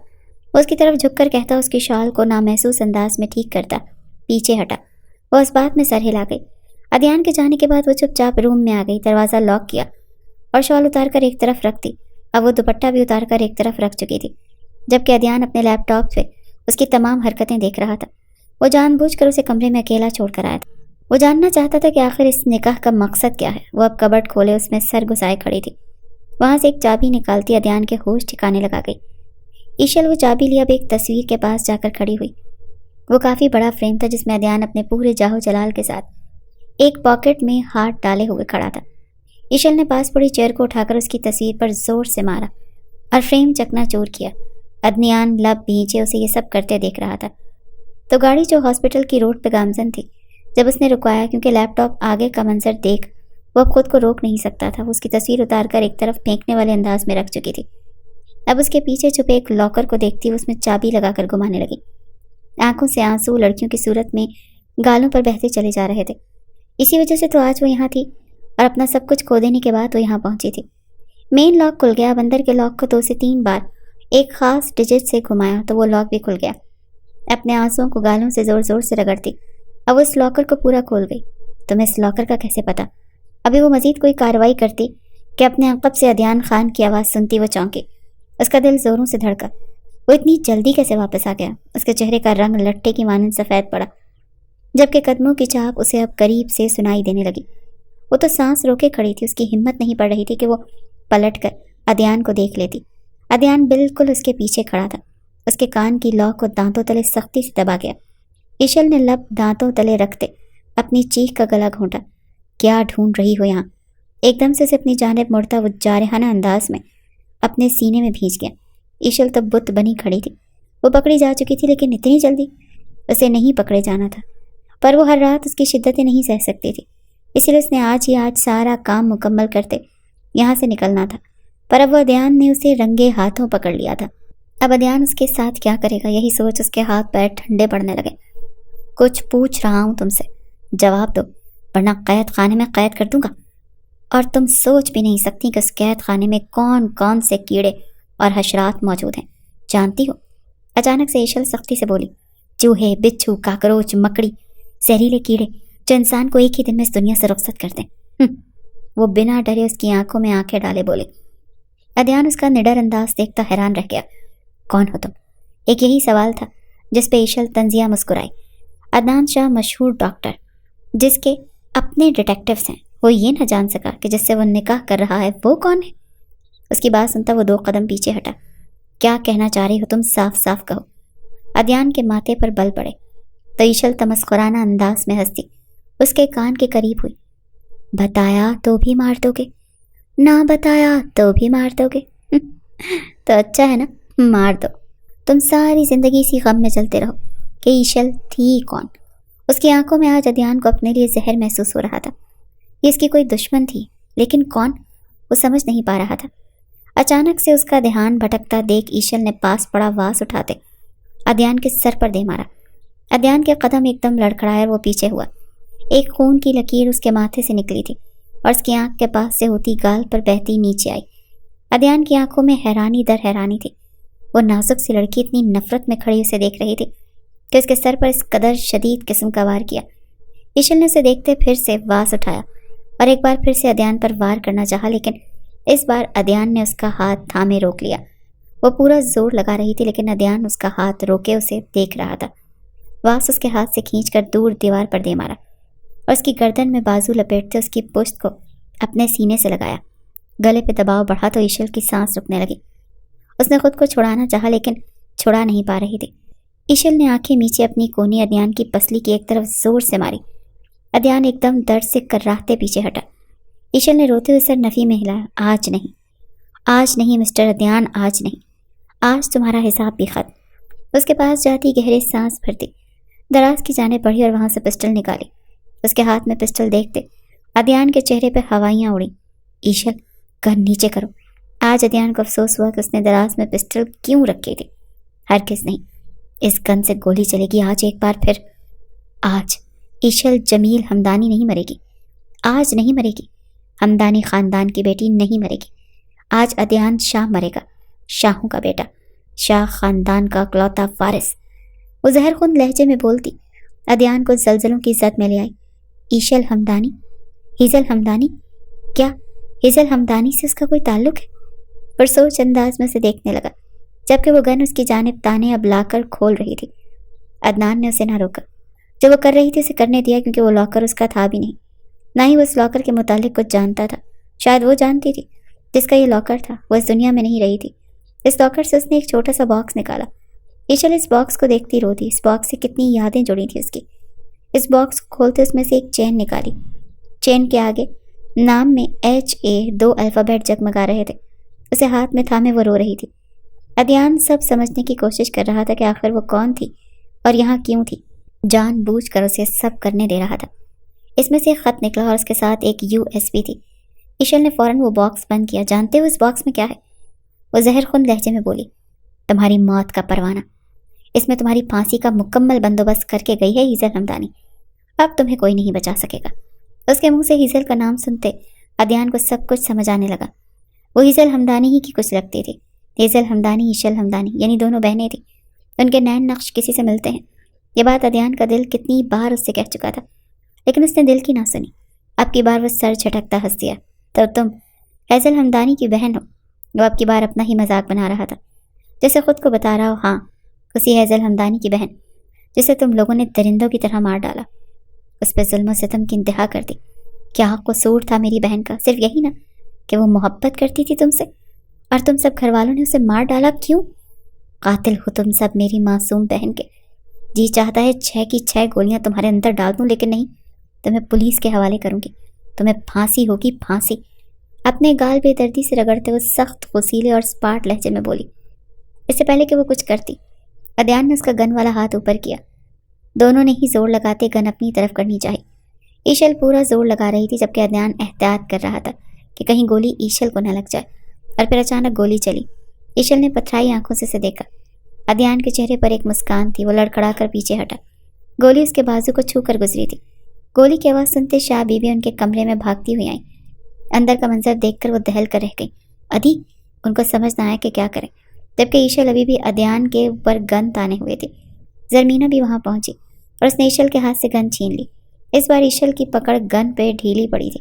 وہ اس کی طرف جھک کر کہتا، اس کی شال کو نامحسوس انداز میں ٹھیک کرتا پیچھے ہٹا۔ وہ اس بات میں سر ہلا گئی۔ ادھیان کے جانے کے بعد وہ چپ چاپ روم میں آ گئی، دروازہ لاک کیا اور شال اتار کر ایک طرف رکھ دی۔ اب وہ دوپٹہ بھی اتار کر ایک طرف رکھ چکی تھی، جبکہ ادھیان اپنے لیپ ٹاپ پہ اس کی تمام حرکتیں دیکھ رہا تھا۔ وہ جان بوجھ کر اسے کمرے میں اکیلا چھوڑ کر آیا تھا۔ وہ جاننا چاہتا تھا کہ آخر اس نکاح کا مقصد کیا ہے۔ وہ اب کبٹ کھولے اس میں سر گھسائے کھڑی تھی۔ وہاں سے ایک چابی نکالتی ادھیان کے ہوش ٹھکانے لگا گئی۔ ایشل وہ چابی لی اب ایک تصویر کے پاس جا کر کھڑی ہوئی۔ وہ کافی بڑا فریم تھا جس میں ادھیان اپنے پورے جاہو جلال کے ساتھ ایک پاکٹ میں ہاتھ ڈالے ہوئے کھڑا تھا۔ ایشل نے پاس پڑی چیئر کو اٹھا کر اس کی تصویر پر زور سے مارا اور فریم چکنا چور کیا۔ عدنان لب بھیجے اسے یہ سب کرتے دیکھ رہا تھا۔ تو گاڑی جو ہاسپٹل کی روڈ پہ گامزن تھی، جب اس نے رکوایا کیونکہ لیپ ٹاپ آگے کا منظر دیکھ وہ اب خود کو روک نہیں سکتا تھا، وہ اس کی تصویر اتار کر ایک طرف پھینکنے والے انداز میں رکھ چکی تھی۔ اب اس کے پیچھے چھپے ایک لاکر کو دیکھتی وہ اس میں چابی لگا کر گھمانے لگی۔ آنکھوں سے آنسو لڑکیوں کی صورت میں گالوں پر بہتے چلے جا رہے تھے۔ اسی وجہ سے تو آج وہ یہاں تھی اور اپنا سب کچھ کھو دینے کے بعد وہ یہاں پہنچی تھی۔ مین لاک کھل گیا۔ اب اندر کے لاک کو 2 سے 3 بار ایک خاص ڈیجٹ سے گھمایا تو وہ لاک بھی کھل گیا۔ اپنے آنسوؤں کو گالوں سے زور زور سے رگڑتی اب وہ اس لاکر کو پورا کھول گئی۔ تمہیں اس لاکر کا کیسے پتا؟ ابھی وہ مزید کوئی کارروائی کرتی کہ اپنے عقب سے عدنان خان کی آواز سنتی وہ چونکی۔ اس کا دل زوروں سے دھڑکا۔ وہ اتنی جلدی کیسے واپس آ گیا؟ اس کے چہرے کا رنگ لٹے کی مانند سفید پڑا، جبکہ قدموں کی چاپ اسے اب قریب سے سنائی دینے لگی۔ وہ تو سانس روکے کھڑی تھی، اس کی ہمت نہیں پڑ رہی تھی کہ وہ پلٹ کر عدنان کو دیکھ لیتی۔ عدنان بالکل اس کے پیچھے کھڑا تھا۔ اس کے کان کی لو کو دانتوں تلے سختی سے دبا گیا۔ ایشل نے لب دانتوں تلے رکھتے اپنی چیخ کا گلا گھونٹا۔ کیا ڈھونڈ رہی ہو یہاں؟ ایک دم سے اپنی جانب مڑتا وہ جارحانہ انداز میں اپنے سینے میں بھیج گیا۔ ایشل تو بت بنی کھڑی تھی۔ وہ پکڑی جا چکی تھی لیکن اتنی جلدی اسے نہیں پکڑے جانا تھا، پر وہ ہر رات اس کی شدتیں نہیں سہ سکتی تھی، اسی لیے اس نے آج ہی سارا کام مکمل کرتے یہاں سے نکلنا تھا۔ پر اب وہ عدنان نے اسے رنگے ہاتھوں پکڑ لیا تھا۔ اب عدنان اس کے ساتھ کیا کرے گا، یہی سوچ اس کے ہاتھ پیر ٹھنڈے پڑنے لگے۔ کچھ پوچھ رہا ہوں تم سے، جواب دو ورنہ قید خانے میں قید کر دوں گا، اور تم سوچ بھی نہیں سکتی کہ اس قید خانے میں کون کون سے کیڑے اور حشرات موجود ہیں، جانتی ہو؟ اچانک سے ایشل سختی سے بولی۔ چوہے، بچھو، کاکروچ، مکڑی، زہریلے کیڑے جو انسان کو ایک ہی دن میں اس دنیا سے رخصت کر دیں۔ وہ بنا ڈرے اس کی آنکھوں میں آنکھیں ڈالے بولے۔ عدنان اس کا نڈر انداز دیکھتا حیران رہ گیا۔ کون ہو تم؟ ایک یہی سوال تھا جس پہ ایشل طنزیہ مسکرائی۔ عدنان شاہ مشہور ڈاکٹر جس کے اپنے ڈیٹیکٹیوز ہیں، وہ یہ نہ جان سکا کہ جس سے وہ نکاح کر رہا ہے وہ کون ہے؟ اس کی بات سنتا وہ 2 قدم پیچھے ہٹا۔ کیا کہنا چاہ رہی ہو تم؟ صاف صاف کہو۔ عدنان کے ماتھے پر بل پڑے تو ایشل تمسخرانہ انداز میں ہنستی اس کے کان کے قریب ہوئی۔ بتایا تو بھی مار دو گے، نہ بتایا تو بھی مار دو گے؟ تو اچھا ہے نا، مار دو۔ تم ساری زندگی اسی غم میں چلتے رہو کہ ایشل تھی کون۔ اس کی آنکھوں میں آج عدنان کو اپنے لیے زہر محسوس ہو رہا تھا۔ یہ اس کی کوئی دشمن تھی، لیکن کون؟ وہ سمجھ نہیں پا رہا تھا۔ اچانک سے اس کا دھیان بھٹکتا دیکھ ایشل نے پاس پڑا واس اٹھاتے عدنان کے سر پر دے مارا۔ عدنان کے قدم ایک دم لڑکھڑائے، وہ پیچھے ہوا۔ ایک خون کی لکیر اس کے ماتھے سے نکلی تھی اور اس کی آنکھ کے پاس سے ہوتی گال پر بہتی نیچے آئی۔ عدنان کی آنکھوں میں حیرانی در حیرانی تھی۔ وہ نازک سی لڑکی اتنی نفرت میں کھڑی اسے دیکھ رہی تھی کہ اس کے سر پر اس قدر شدید قسم کا وار کیا۔ ایشل نے اسے دیکھتے پھر سے واس اٹھایا اور ایک بار پھر سے عدنان پر وار کرنا چاہا، لیکن اس بار عدنان نے اس کا ہاتھ تھامے روک لیا۔ وہ پورا زور لگا رہی تھی لیکن عدنان اس کا ہاتھ روکے اسے دیکھ رہا تھا۔ واس اس کے ہاتھ سے کھینچ کر دور دیوار پر دے مارا اور اس کی گردن میں بازو لپیٹتے اس کی پشت کو اپنے سینے سے لگایا۔ گلے پہ دباؤ بڑھا تو ایشل کی سانس رکنے لگی۔ اس نے خود کو چھڑانا چاہا لیکن چھڑا نہیں پا رہی تھی۔ ایشل نے آنکھیں نیچے اپنی کونی عدنان کی پسلی کی ایک طرف زور سے ماری۔ عدنان ایک دم درد سے کرراہتے پیچھے ہٹا۔ ایشل نے روتے ہوئے سر نفی میں ہلایا۔ آج نہیں، آج نہیں مسٹر عدنان، آج نہیں، آج تمہارا حساب بھی ختم۔ اس کے پاس جاتی گہری سانس بھرتی، دراز کی جانب بڑھی اور وہاں سے پسٹل نکالی۔ اس کے ہاتھ میں پسٹل دیکھتے عدنان کے چہرے پہ ہوائیاں اڑی۔ ایشل، گن نیچے کرو۔ آج عدنان کو افسوس ہوا کہ اس نے دراز میں پسٹل کیوں رکھی تھی۔ ہرگز نہیں، اس گن سے گولی چلے گی آج ایک بار پھر۔ آج ایشل جمیل ہمدانی نہیں مرے گی، آج نہیں مرے گی۔ ہمدانی خاندان کی بیٹی نہیں مرے گی۔ آج عدنان شاہ مرے گا، شاہوں کا بیٹا، شاہ خاندان کا اکلوتا وارث۔ وہ زہر خون لہجے میں بولتی عدنان کو زلزلوں کی زد میں لے آئی۔ ایشل ہمدانی، ہیزل ہمدانی، کیا ہیزل ہمدانی سے اس کا کوئی تعلق ہے؟ پرسوچ انداز میں اسے دیکھنے لگا جبکہ وہ گن اس کی جانب تانے اب لا کر کھول رہی تھی۔ عدنان نے اسے نہ روکا۔ جو وہ کر رہی تھی اسے کرنے دیا کیونکہ وہ لاکر اس کا تھا بھی نہیں، نہ ہی وہ اس لاکر کے متعلق کچھ جانتا تھا۔ شاید وہ جانتی تھی جس کا یہ لاکر تھا وہ اس دنیا میں نہیں رہی تھی۔ اس لاکر سے اس نے ایک چھوٹا سا باکس نکالا۔ ایشل اس باکس کو دیکھتی روتی۔ اس باکس سے کتنی یادیں جڑی تھی اس کی۔ اس باکس کو کھولتے اس میں سے ایک چین نکالی۔ چین کے آگے نام میں HA 2 الفابیٹ جگمگا رہے تھے۔ اسے ہاتھ میں تھامے وہ رو رہی تھی۔ ادیان سب سمجھنے کی کوشش کر رہا تھا کہ آخر وہ کون تھی اور یہاں کیوں تھی۔ جان بوجھ کر اسے سب کرنے دے رہا تھا۔ اس میں سے ایک خط نکلا اور اس کے ساتھ ایک USB تھی۔ ایشل نے فوراً وہ باکس بند کیا۔ جانتے ہو اس باکس میں کیا ہے؟ وہ زہر خون لہجے میں بولی، تمہاری موت کا پروانہ۔ اس میں تمہاری پھانسی کا مکمل بندوبست کر کے گئی ہے ہیزل ہمدانی۔ اب تمہیں کوئی نہیں بچا سکے گا۔ اس کے منہ سے ہیزل کا نام سنتے ادیان کو سب کچھ سمجھ آنے لگا۔ وہ ہیزل ہمدانی ہی کی کچھ لگتی تھی۔ ہیزل ہمدانی، ایشل ہمدانی، یعنی دونوں بہنیں تھیں۔ ان کے نین نقش کسی سے ملتے ہیں۔ یہ بات ادیان کا دل کتنی بار اس سے کہہ چکا تھا، لیکن اس نے دل کی نہ سنی۔ اب کی بار وہ سر جھٹکتا ہنس دیا۔ تو تم ہیزل ہمدانی کی بہن ہو؟ وہ اب کی بار اپنا ہی مذاق بنا رہا تھا، جیسے خود کو بتا رہا ہو، ہاں اسی ہیزل ہمدانی کی بہن جسے تم لوگوں نے درندوں کی طرح مار ڈالا، اس پہ ظلم و ستم کی انتہا کر دی۔ کیا قصور تھا میری بہن کا؟ صرف یہی نا کہ وہ محبت کرتی تھی تم سے، اور تم سب گھر والوں نے اسے مار ڈالا۔ کیوں؟ قاتل ہو تم سب میری معصوم بہن کے۔ جی چاہتا ہے 6 کی 6 گولیاں تمہارے اندر ڈال دوں، لیکن نہیں، تمہیں پولیس کے حوالے کروں گی، تمہیں پھانسی ہوگی، پھانسی۔ اپنے گال بے دردی سے رگڑتے ہوئے سخت غصیلے اور سپاٹ لہجے میں بولی۔ اس سے پہلے کہ وہ کچھ کرتی، ادیان نے اس کا گن والا ہاتھ اوپر کیا۔ دونوں نے ہی زور لگاتے گن اپنی طرف کرنی چاہی۔ ایشل پورا زور لگا رہی تھی، جبکہ ادیان احتیاط کر رہا تھا کہ کہیں گولی ایشل کو نہ لگ جائے، اور پھر اچانک گولی چلی۔ ایشل نے پتھرائی آنکھوں سے اسے دیکھا۔ ادیان کے چہرے پر ایک مسکان تھی۔ وہ لڑکھڑا کر پیچھے ہٹا۔ گولی اس کے بازو کو چھو کر گزری تھی۔ گولی کی آواز سنتے شاہ بی بی ان کے کمرے میں بھاگتی ہوئی آئیں۔ اندر کا منظر دیکھ کر وہ دہل کر رہ گئی۔ ادھی، ان کو سمجھ نہ آیا کہ کیا کریں، جبکہ ایشل ابھی بھی ادیان کے اوپر گن تانے ہوئے تھی۔ زرمینہ بھی وہاں پہنچی اور اس نے ایشل کے ہاتھ سے گن چھین لی۔ اس بار ایشل کی پکڑ گن پہ ڈھیلی پڑی تھی،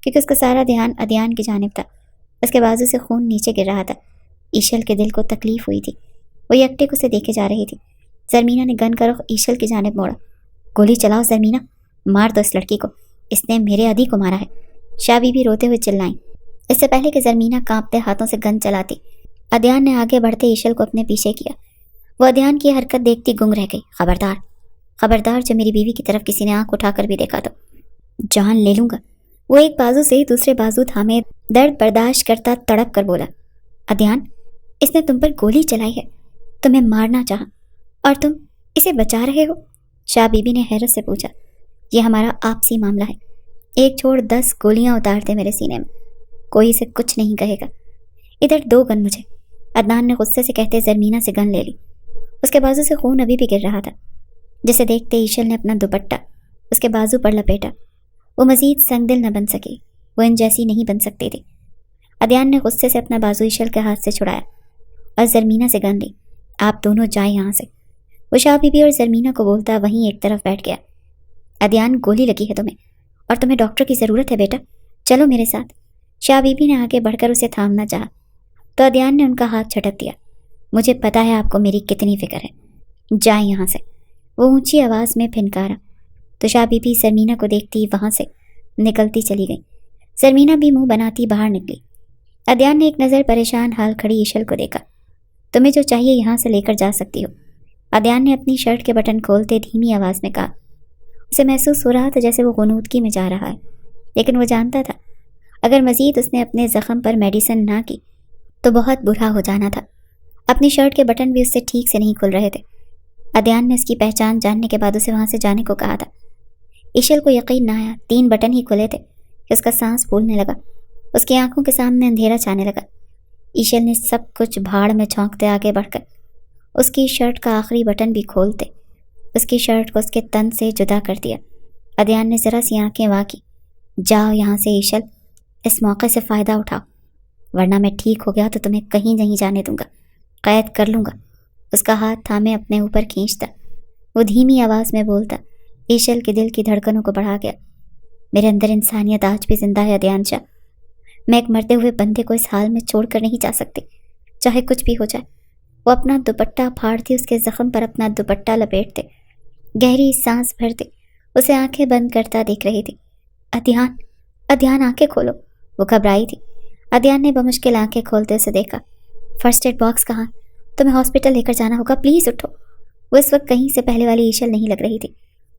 کیونکہ اس کا سارا دھیان ادیان کی جانب تھا۔ اس کے بازو سے خون نیچے گر رہا تھا۔ ایشل کے دل کو تکلیف ہوئی تھی۔ وہ یکٹے کو سے دیکھے جا رہی تھی۔ زرمینہ نے گن کا رخ ایشل کی جانب موڑا۔ گولی چلاؤ زرمینہ، مار دو اس لڑکی کو، اس نے میرے ادھی کو مارا ہے، شاہ بی بی روتے ہوئے چلائیں۔ اس سے پہلے کہ زرمینہ کانپتے ہاتھوں سے گن چلاتی، ادیان نے آگے بڑھتے ایشل کو اپنے پیچھے کیا۔ وہ ادیان کی حرکت دیکھتی گنگ رہ گئی۔ خبردار، خبردار، جو میری بیوی کی طرف کسی نے آنکھ اٹھا کر بھی دیکھا تو جان لے لوں گا۔ وہ ایک بازو سے دوسرے بازو تھامے درد برداشت کرتا تڑپ کر بولا، ادیان، اس نے تم پر گولی چلائی ہے، تمہیں مارنا چاہا، اور تم اسے بچا رہے ہو؟ شاہ بی بی نے حیرت سے پوچھا۔ یہ ہمارا آپسی معاملہ ہے، ایک چھوڑ 10 گولیاں اتارتے میرے سینے میں، کوئی اسے کچھ نہیں کہے گا۔ ادھر دو گن مجھے، عدنان نے غصے سے کہتے زرمینہ سے گن لے لی۔ اس کے بازو سے خون ابھی بھی گر رہا تھا، جسے دیکھتے ایشل نے اپنا دوپٹہ اس کے بازو پر لپیٹا۔ وہ مزید سنگ دل نہ بن سکی، وہ ان جیسی نہیں بن سکتی تھی۔ ادیان نے غصے سے اپنا بازو ایشل کے ہاتھ سے چھڑایا اور زرمینہ سے گن لی۔ آپ دونوں جائیں یہاں سے۔ وہ شاہ بی بی اور زرمینہ کو بولتا وہیں ایک طرف بیٹھ گیا۔ ادیان، گولی لگی ہے تمہیں، اور تمہیں ڈاکٹر کی ضرورت ہے بیٹا، چلو میرے ساتھ۔ شاہ بی بی نے آگے بڑھ کر اسے تھامنا چاہا تو ادیان نے ان کا ہاتھ جھٹک دیا۔ مجھے پتا ہے آپ کو میری کتنی فکر ہے، جائیں یہاں سے، وہ اونچی آواز میں پھنکارا۔ تو شاہ بی بی زرمینہ کو دیکھتی وہاں سے نکلتی چلی گئی۔ زرمینہ بھی منہ بناتی باہر نکلی۔ ادیان نے ایک نظر پریشان حال کھڑی ایشل کو دیکھا۔ تمہیں جو چاہیے یہاں سے لے کر جا سکتی ہو، ادیان نے اپنی شرٹ کے بٹن کھولتے دھیمی آواز میں کہا۔ اسے محسوس ہو رہا تھا جیسے وہ غنودگی میں جا رہا ہے، لیکن وہ جانتا تھا اگر مزید اس نے اپنے زخم پر میڈیسن نہ کی تو بہت برا ہو جانا تھا۔ اپنی شرٹ کے بٹن بھی اس سے ٹھیک سے نہیں کھل رہے تھے۔ ادیان نے اس کی پہچان جاننے کے بعد اسے وہاں سے جانے کو کہا تھا۔ ایشل کو یقین نہ آیا، 3 بٹن ہی کھلے تھے کہ اس کا سانس پھولنے لگا۔ اس کی آنکھوں کے سامنے اندھیرا چھانے لگا۔ ایشل نے سب کچھ بھاڑ میں جھونکتے آگے بڑھ کر اس کی شرٹ کا آخری بٹن بھی کھولتے اس کی شرٹ کو اس کے تن سے جدا کر دیا۔ ادیان نے ذرا سی آنکھیں وا کی۔ جاؤ یہاں سے ایشل، اس موقع سے فائدہ اٹھاؤ، ورنہ میں ٹھیک ہو گیا تو تمہیں کہیں نہیں جانے دوں گا، قید کر لوں گا۔ اس کا ہاتھ تھامے اپنے اوپر کھینچتا وہ دھیمی آواز میں بولتا۔ ایشل کے دل کی دھڑکنوں کو بڑھا گیا۔ میرے اندر انسانیت آج بھی زندہ ہے ادیان شاہ، میں ایک مرتے ہوئے بندے کو اس حال میں چھوڑ کر نہیں جا سکتی، چاہے کچھ بھی ہو جائے۔ وہ اپنا دوپٹہ پھاڑتی اس کے زخم پر اپنا دوپٹہ لپیٹتے گہری سانس بھرتے اسے آنکھیں بند کرتا دیکھ رہی تھی۔ ادیان، ادیان، آنکھیں کھولو۔ وہ گھبرائی تھی۔ ادیان نے بمشکل آنکھیں کھولتے اسے دیکھا۔ فرسٹ ایڈ باکس کہاں؟ تمہیں ہاسپٹل لے کر جانا ہوگا، پلیز اٹھو۔ وہ اس وقت کہیں سے پہلے والی ایشل نہیں لگ رہی تھی۔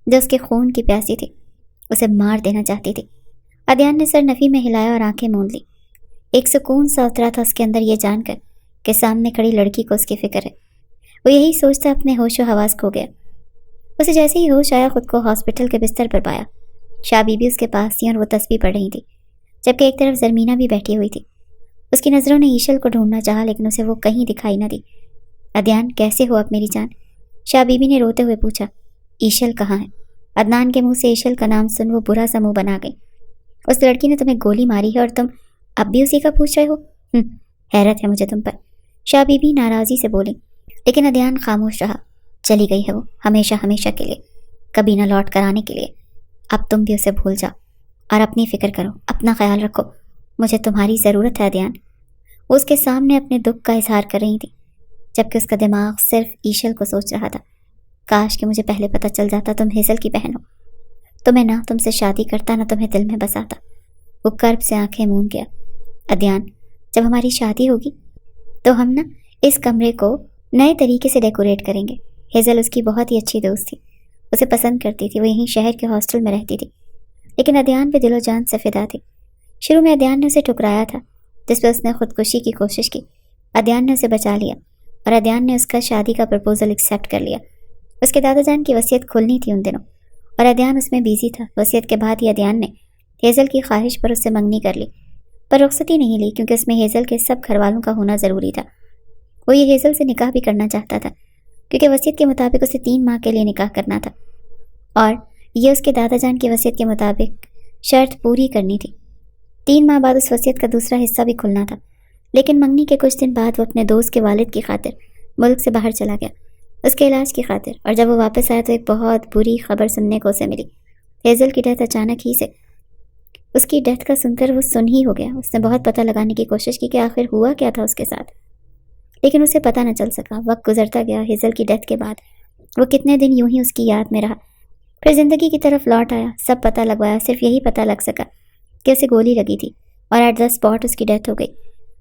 جو اس کے خون کی پیاسی تھی، اسے مار دینا چاہتی تھی۔ عدیان نے سر نفی میں ہلایا اور آنکھیں موند لی۔ ایک سکون سا اترا تھا اس کے اندر یہ جان کر کہ سامنے کھڑی لڑکی کو اس کی فکر ہے۔ وہ یہی سوچتا اپنے ہوش و حواس کھو گیا۔ اسے جیسے ہی ہوش آیا خود کو ہاسپٹل کے بستر پر پایا۔ شاہ بی بی اس کے پاس تھی اور وہ تسبیح پڑھ رہی تھی، جبکہ ایک طرف زرمینہ بھی بیٹھی ہوئی تھی۔ اس کی نظروں نے ایشل کو ڈھونڈنا چاہا لیکن اسے وہ کہیں دکھائی نہ دی۔ عدیان کیسے ہو اب میری جان؟ شاہ بی بی نے روتے ہوئے پوچھا۔ ایشل کہاں ہے؟ عدنان کے منہ سے ایشل کا نام سن وہ برا سا منہ بنا گئی۔ اس لڑکی نے تمہیں گولی ماری ہے اور تم اب بھی اسی کا پوچھ رہے ہو؟ حیرت ہے مجھے تم پر، شاہ بی بی ناراضی سے بولی۔ لیکن عدیان خاموش رہا۔ چلی گئی ہے وہ، ہمیشہ ہمیشہ کے لیے، کبھی نہ لوٹ کر آنے کے لیے۔ اب تم بھی اسے بھول جاؤ اور اپنی فکر کرو، اپنا خیال رکھو، مجھے تمہاری ضرورت ہے عدیان۔ وہ اس کے سامنے اپنے دکھ کا اظہار کر رہی تھی، جبکہ اس کا دماغ صرف ایشل کو سوچ رہا تھا۔ کاش کہ مجھے پہلے پتہ چل جاتا تم ہیزل کی بہن ہو، تو میں نہ تم سے شادی کرتا نہ تمہیں دل میں بساتا۔ وہ کرب سے آنکھیں موند گیا۔ عدیان، جب ہماری شادی ہوگی تو ہم اس کمرے کو نئے طریقے سے ڈیکوریٹ کریں گے۔ ہیزل اس کی بہت ہی اچھی دوست تھی، اسے پسند کرتی تھی، وہ یہیں شہر کے ہاسٹل میں رہتی تھی، لیکن عدیان پہ دل و جان سے فدا تھی۔ شروع میں عدیان نے اسے ٹھکرایا تھا، جس پہ اس نے خودکشی کی کوشش کی۔ عدیان نے اسے بچا لیا اور عدیان نے اس کا شادی کا پرپوزل ایکسیپٹ کر لیا۔ اس کے دادا جان کی وصیت کھلنی تھی ان دنوں، اور عدیان اس میں بیزی تھا۔ وصیت کے بعد ہی عدیان نے ہیزل کی خواہش پر اس سے منگنی کر لی، پر رخصتی نہیں لی کیونکہ اس میں ہیزل کے سب گھر والوں کا ہونا ضروری تھا۔ وہ یہ ہیزل سے نکاح بھی کرنا چاہتا تھا کیونکہ وصیت کے مطابق اسے 3 ماہ کے لیے نکاح کرنا تھا، اور یہ اس کے دادا جان کی وصیت کے مطابق شرط پوری کرنی تھی۔ 3 ماہ بعد اس وصیت کا دوسرا حصہ بھی کھلنا تھا، لیکن منگنی کے کچھ دن بعد وہ اپنے دوست کے والد کی خاطر ملک سے باہر چلا گیا، اس کے علاج کی خاطر۔ اور جب وہ واپس آیا تو ایک بہت بری خبر سننے کو اسے ملی۔ ہیزل کی ڈیتھ اچانک ہی سے، اس کی ڈیتھ کا سن کر وہ سن ہی ہو گیا۔ اس نے بہت پتہ لگانے کی کوشش کی کہ آخر ہوا کیا تھا اس کے ساتھ، لیکن اسے پتہ نہ چل سکا۔ وقت گزرتا گیا۔ ہیزل کی ڈیتھ کے بعد وہ کتنے دن یوں ہی اس کی یاد میں رہا، پھر زندگی کی طرف لوٹ آیا، سب پتہ لگوایا، صرف یہی پتہ لگ سکا کہ اسے گولی لگی تھی اور ایٹ دا اسپاٹ اس کی ڈیتھ ہو گئی۔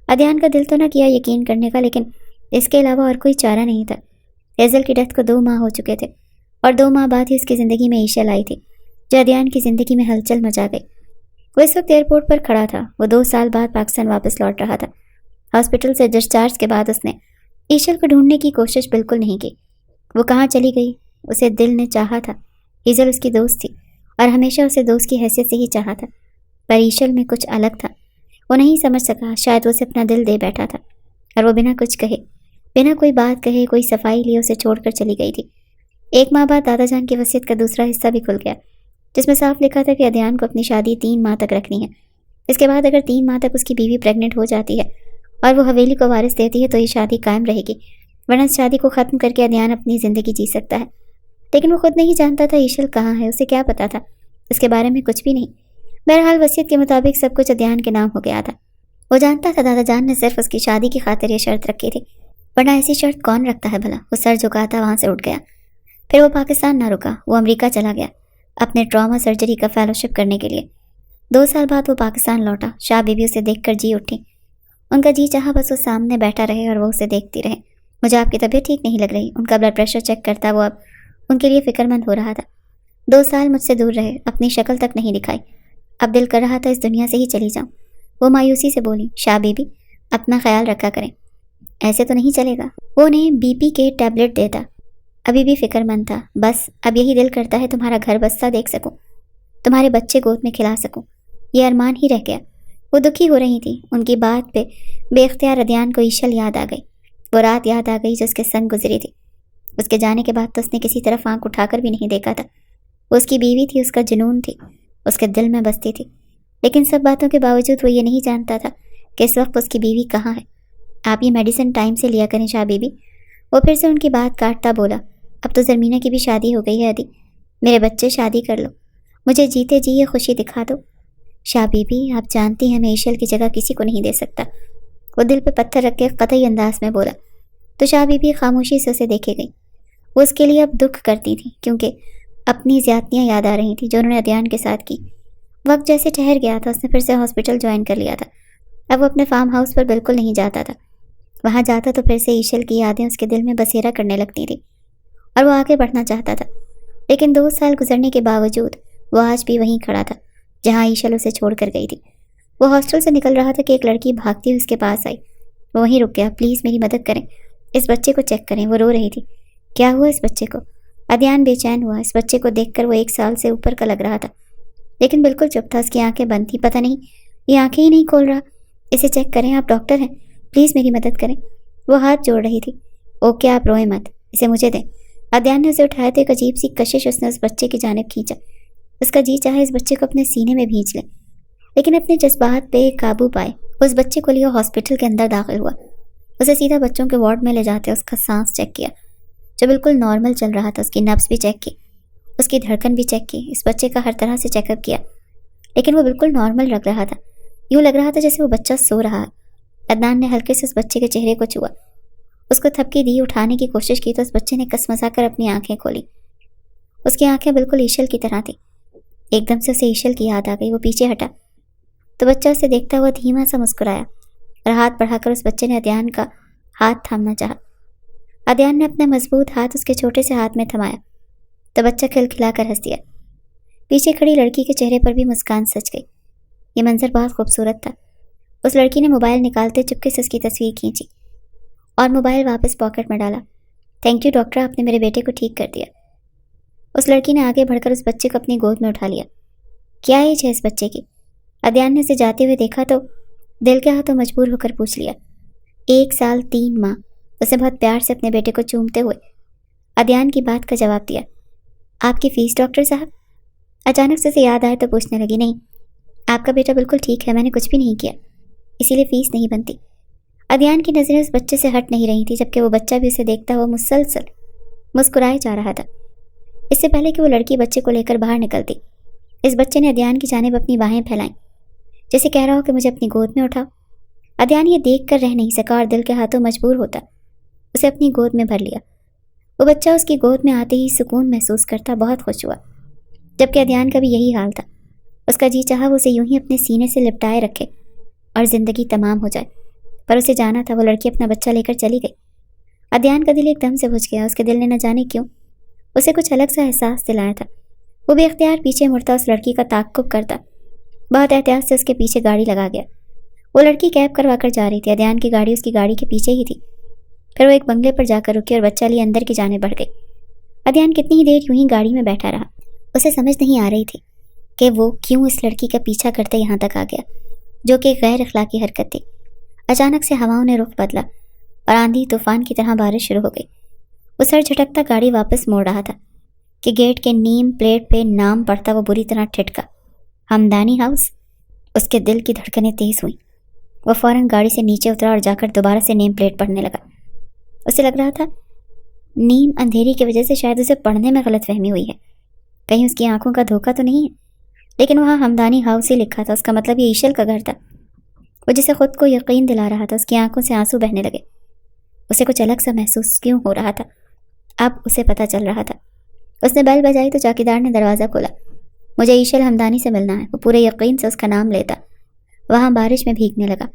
عدیان کا دل تو نہ کیا یقین کرنے کا، لیکن اس کے علاوہ اور کوئی چارہ نہیں تھا۔ ہیزل کی ڈیتھ کو 2 ماہ ہو چکے تھے، اور 2 ماہ بعد ہی اس کی زندگی میں ایشل آئی تھی، جو عدیان کی زندگی میں ہلچل مچا گئی۔ وہ اس وقت ایئرپورٹ پر کھڑا تھا۔ وہ 2 سال بعد پاکستان واپس لوٹ رہا تھا۔ ہاسپٹل سے ڈسچارج کے بعد اس نے ایشل کو ڈھونڈنے کی کوشش بالکل نہیں کی۔ وہ کہاں چلی گئی؟ اسے دل نے چاہا تھا۔ ہیزل اس کی دوست تھی اور ہمیشہ اسے دوست کی حیثیت سے ہی چاہا تھا، پر ایشل میں کچھ الگ تھا۔ وہ نہیں سمجھ سکا، شاید وہ اسے اپنا دل دے بیٹھا تھا، اور وہ بنا کچھ کہے، بنا کوئی بات کہے، کوئی صفائی لیے اسے چھوڑ کر چلی گئی تھی۔ 1 ماہ بعد دادا جان کی وصیت کا دوسرا حصہ بھی کھل گیا، جس میں صاف لکھا تھا کہ عدیان کو اپنی شادی 3 ماہ تک رکھنی ہے۔ اس کے بعد اگر 3 ماہ تک اس کی بیوی پریگننٹ ہو جاتی ہے اور وہ حویلی کو وارث دیتی ہے تو یہ شادی قائم رہے گی، ورنہ اس شادی کو ختم کر کے عدیان اپنی زندگی جی سکتا ہے۔ لیکن وہ خود نہیں جانتا تھا ایشل کہاں ہے، اسے کیا پتا تھا، اس کے بارے میں کچھ بھی نہیں۔ بہرحال وصیت کے مطابق سب کچھ عدیان کے نام ہو گیا تھا۔ وہ جانتا تھا دادا جان نے صرف اس کی شادی کی خاطر یہ شرط رکھی تھی، ورنہ ایسی شرط کون رکھتا ہے بھلا۔ وہ سر جھکاتا وہاں سے اٹھ گیا۔ پھر وہ پاکستان نہ رکا، وہ امریکہ چلا گیا اپنے ٹراما سرجری کا فیلوشپ کرنے کے لیے۔ 2 سال بعد وہ پاکستان لوٹا۔ شاہ بی بی اسے دیکھ کر جی اٹھی۔ ان کا جی چاہا بس وہ سامنے بیٹھا رہے اور وہ اسے دیکھتی رہے۔ مجھے آپ کی طبیعت ٹھیک نہیں لگ رہی، ان کا بلڈ پریشر چیک کرتا وہ اب ان کے لیے فکر مند ہو رہا تھا۔ 2 سال مجھ سے دور رہے، اپنی شکل تک نہیں دکھائی، اب دل کر رہا تھا اس دنیا سے ہی چلی جاؤں۔ وہ مایوسی سے بولی، شاہ بی بی اپنا خیال رکھا کریں، ایسے تو نہیں چلے گا۔ وہ انہیں BP کے ٹیبلٹ دیتا، ابھی بھی فکر مند تھا۔ بس اب یہی دل کرتا ہے تمہارا گھر بستا دیکھ سکوں، تمہارے بچے گود میں کھلا سکوں، یہ ارمان ہی رہ گیا۔ وہ دکھی ہو رہی تھی۔ ان کی بات پہ بے اختیار عدیان کو ایشل یاد آ گئی، وہ رات یاد آ گئی جو اس کے سنگ گزری تھی۔ اس کے جانے کے بعد تو اس نے کسی طرف آنکھ اٹھا کر بھی نہیں دیکھا تھا۔ وہ اس کی بیوی تھی، اس کا جنون تھی، اس کے دل میں بستی تھی، لیکن سب باتوں کے باوجود وہ یہ نہیں جانتا تھا کہ اس وقت اس کی بیوی کہاں ہے۔ آپ یہ میڈیسن ٹائم سے لیا کریں شاہ بی بی۔ وہ پھر سے ان کی بات کاٹتا بولا، اب تو زرمینہ کی بھی شادی ہو گئی ہے عدی، میرے بچے شادی کر لو، مجھے جیتے جی یہ خوشی دکھا دو۔ شاہ بی بی آپ جانتی ہیں میں ایشل کی جگہ کسی کو نہیں دے سکتا، وہ دل پہ پتھر رکھ کے قطعی انداز میں بولا۔ تو شاہ بی بی خاموشی سے اسے دیکھے گئی۔ وہ اس کے لیے اب دکھ کرتی تھی کیونکہ اپنی زیادتیاں یاد آ رہی تھیں جو انہوں نے عدیان کے ساتھ کی۔ وقت جیسے ٹھہر گیا تھا، اس نے پھر سے ہاسپٹل جوائن کر لیا تھا۔ اب وہ اپنے فارم ہاؤس پر بالکل نہیں جاتا تھا، وہاں جاتا تو پھر سے ایشل کی یادیں اس کے دل میں بسیرا کرنے لگتی تھیں اور وہ آگے بڑھنا چاہتا تھا۔ لیکن 2 سال گزرنے کے باوجود وہ آج بھی وہیں کھڑا تھا جہاں عیشل اسے چھوڑ کر گئی تھی۔ وہ ہاسٹل سے نکل رہا تھا کہ ایک لڑکی بھاگتی ہوئی اس کے پاس آئی۔ وہ وہیں رک گیا۔ پلیز میری مدد کریں، اس بچے کو چیک کریں، وہ رو رہی تھی۔ کیا ہوا اس بچے کو؟ عدیان بے چین ہوا۔ اس بچے کو دیکھ کر وہ 1 سال سے اوپر کا لگ رہا تھا، لیکن بالکل چپ تھا۔ اس کی آنکھیں بند تھی، پتہ نہیں یہ آنکھیں ہی نہیں کھول رہا۔ اسے چیک کریں، آپ ڈاکٹر ہیں، پلیز میری مدد کریں۔ وہ ہاتھ جوڑ رہی تھی۔ اوکے آپ روئیں مت، اسے مجھے دیں۔ عدیان نے اسے اٹھایا تو ایک عجیب سی کشش اس نے اس بچے کی جانب کھینچا۔ اس کا جی چاہے اس بچے کو اپنے سینے میں بھینچ لے، لیکن اپنے جذبات پہ قابو پائے اس بچے کو لیے ہاسپٹل کے اندر داخل ہوا۔ اسے سیدھا بچوں کے وارڈ میں لے جاتے اس کا سانس چیک کیا جو بالکل نارمل چل رہا تھا۔ اس کی نبض بھی چیک کی، اس کی دھڑکن بھی چیک کی، اس بچے کا ہر طرح سے چیک اپ کیا، لیکن وہ بالکل نارمل لگ رہا تھا۔ یوں لگ رہا تھا جیسے وہ بچہ سو رہا ہے۔ عدنان نے ہلکے سے اس بچے کے چہرے کو چھوا، اس کو تھپکی دی، اٹھانے کی کوشش کی تو اس بچے نے کسمسا کر اپنی آنکھیں کھولی۔ اس کی آنکھیں بالکل عیشل کی طرح تھی۔ ایک دم سے اسے عیشل کی یاد آ گئی۔ وہ پیچھے ہٹا تو بچہ اسے دیکھتا ہوا دھیما سا مسکرایا اور ہاتھ بڑھا کر اس بچے نے عدیان کا ہاتھ تھامنا چاہا۔ عدیان نے اپنا مضبوط ہاتھ اس کے چھوٹے سے ہاتھ میں تھمایا تو بچہ کھلکھلا کر ہنس دیا۔ پیچھے کھڑی لڑکی کے چہرے پر بھی مسکان سج گئی۔ یہ منظر بہت خوبصورت تھا۔ اس لڑکی نے موبائل نکالتے چپکے سے اس کی تصویر کھینچی اور موبائل واپس پاکٹ میں ڈالا۔ تھینک یو ڈاکٹر، آپ نے میرے بیٹے کو ٹھیک کر دیا۔ اس لڑکی نے آگے بڑھ کر اس بچے کو اپنی گود میں اٹھا لیا۔ کیا ایج ہے اس بچے کی؟ عدیان نے اسے جاتے ہوئے دیکھا تو دل کے ہاتھوں مجبور ہو کر پوچھ لیا۔ 1 سال 3 ماہ۔ اسے بہت پیار سے اپنے بیٹے کو چومتے ہوئے عدیان کی بات کا جواب دیا۔ آپ کی فیس ڈاکٹر صاحب؟ اچانک سے اسے یاد آئے تو پوچھنے لگی۔ نہیں، آپ کا بیٹا بالکل ٹھیک ہے، میں نے کچھ بھی نہیں کیا، اسی لیے فیس نہیں بنتی۔ عدیان کی نظریں اس بچے سے ہٹ نہیں رہی تھی، جبکہ وہ بچہ بھی اسے دیکھتا ہوا مسلسل مسکرائے جا رہا تھا۔ اس سے پہلے کہ وہ لڑکی بچے کو لے کر باہر نکلتی، اس بچے نے عدیان کی جانب اپنی باہیں پھیلائیں جیسے کہہ رہا ہو کہ مجھے اپنی گود میں اٹھاؤ۔ عدیان یہ دیکھ کر رہ نہیں سکا اور دل کے ہاتھوں مجبور ہوتا اسے اپنی گود میں بھر لیا۔ وہ بچہ اس کی گود میں آتے ہی سکون محسوس کرتا بہت خوش ہوا، جبکہ عدیان کا بھی یہی حال تھا۔ اس کا جی چاہا وہ اسے یوں ہی اپنے سینے سے لپٹائے رکھے اور زندگی تمام ہو جائے، پر اسے جانا تھا۔ وہ لڑکی اپنا بچہ لے کر چلی گئی۔ عدیان کا دل ایک دم سے بجھ گیا۔ اس کے دل نے نہ جانے کیوں اسے کچھ الگ سا احساس دلایا تھا۔ وہ بے اختیار پیچھے مڑتا، اس لڑکی کا تعقب کرتا، بہت احتیاط سے اس کے پیچھے گاڑی لگا گیا۔ وہ لڑکی کیب کروا کر جا رہی تھی۔ عدیان کی گاڑی اس کی گاڑی کے پیچھے ہی تھی۔ پھر وہ ایک بنگلے پر جا کر رکی اور بچہ لیے اندر کی جانب بڑھ گئی۔ عدیان کتنی ہی دیر یوں ہی گاڑی میں بیٹھا رہا۔ اسے سمجھ نہیں آ رہی تھی کہ وہ کیوں اس لڑکی کا پیچھا کرتے یہاں تک آ گیا، جو کہ غیر اخلاقی حرکت تھی۔ اچانک سے ہواؤں نے رخ بدلا اور آندھی طوفان کی طرح بارش شروع ہو گئی۔ وہ سر جھٹکتا گاڑی واپس موڑ رہا تھا کہ گیٹ کے نیم پلیٹ پہ نام پڑھتا وہ بری طرح ٹھٹکا، ہمدانی ہاؤس۔ اس کے دل کی دھڑکنیں تیز ہوئیں۔ وہ فوراً گاڑی سے نیچے اترا اور جا کر دوبارہ سے نیم پلیٹ پڑھنے لگا۔ اسے لگ رہا تھا نیم اندھیری کی وجہ سے شاید اسے پڑھنے میں غلط فہمی ہوئی ہے، کہیں اس کی آنکھوں کا دھوکہ تو نہیں ہے، لیکن وہاں ہمدانی ہاؤس ہی لکھا تھا۔ اس کا مطلب یہ عیشل کا گھر تھا۔ وہ جسے خود کو یقین دلا رہا تھا، اس کی آنکھوں سے آنسو بہنے لگے۔ اسے کچھ الگ سا محسوس کیوں ہو رہا تھا، اب اسے پتہ چل رہا تھا۔ اس نے بیل بجائی تو چوکیدار نے دروازہ کھولا۔ مجھے عیشل ہمدانی سے ملنا ہے۔ وہ پورے یقین سے اس کا نام لیتا وہاں بارش میں بھیگنے لگا۔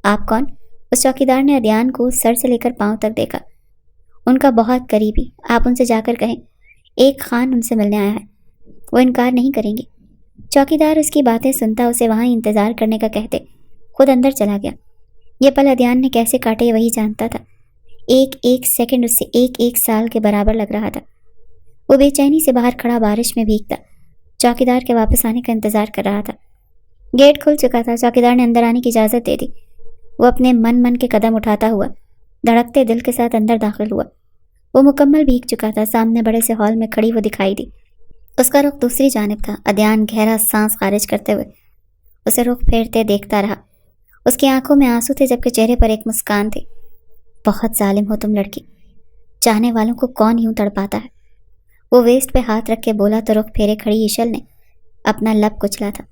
آپ کون؟ اس چوکیدار نے عدیان کو سر سے لے کر پاؤں تک دیکھا۔ ان کا بہت قریبی، آپ ان سے جا کر کہیں ایک خان ان سے ملنے آیا ہے، وہ انکار نہیں کریں گے۔ چوکیدار اس کی باتیں سنتا اسے وہاں انتظار کرنے کا کہتے خود اندر چلا گیا۔ یہ پل عدیان نے کیسے کاٹے وہی جانتا تھا۔ ایک ایک سیکنڈ اس سے ایک سال کے برابر لگ رہا تھا۔ وہ بے چینی سے باہر کھڑا بارش میں بھیگتا چوکیدار کے واپس آنے کا انتظار کر رہا تھا۔ گیٹ کھل چکا تھا۔ چوکیدار نے اندر آنے کی اجازت دے دی۔ وہ اپنے من کے قدم اٹھاتا ہوا دھڑکتے دل کے ساتھ اندر داخل ہوا۔ وہ مکمل بھیگ چکا تھا۔ سامنے بڑے سے ہال میں کھڑی وہ دکھائی دی۔ اس کا رخ دوسری جانب تھا۔ عدیان گہرا سانس خارج کرتے ہوئے اسے رخ پھیرتے دیکھتا رہا۔ اس کی آنکھوں میں آنسو تھے جبکہ چہرے پر ایک مسکان تھی۔ بہت ظالم ہو تم لڑکی، چاہنے والوں کو کون یوں تڑپاتا ہے؟ وہ ویسٹ پہ ہاتھ رکھ کے بولا تو رخ پھیرے کھڑی عیشل نے اپنا لب کچلا تھا۔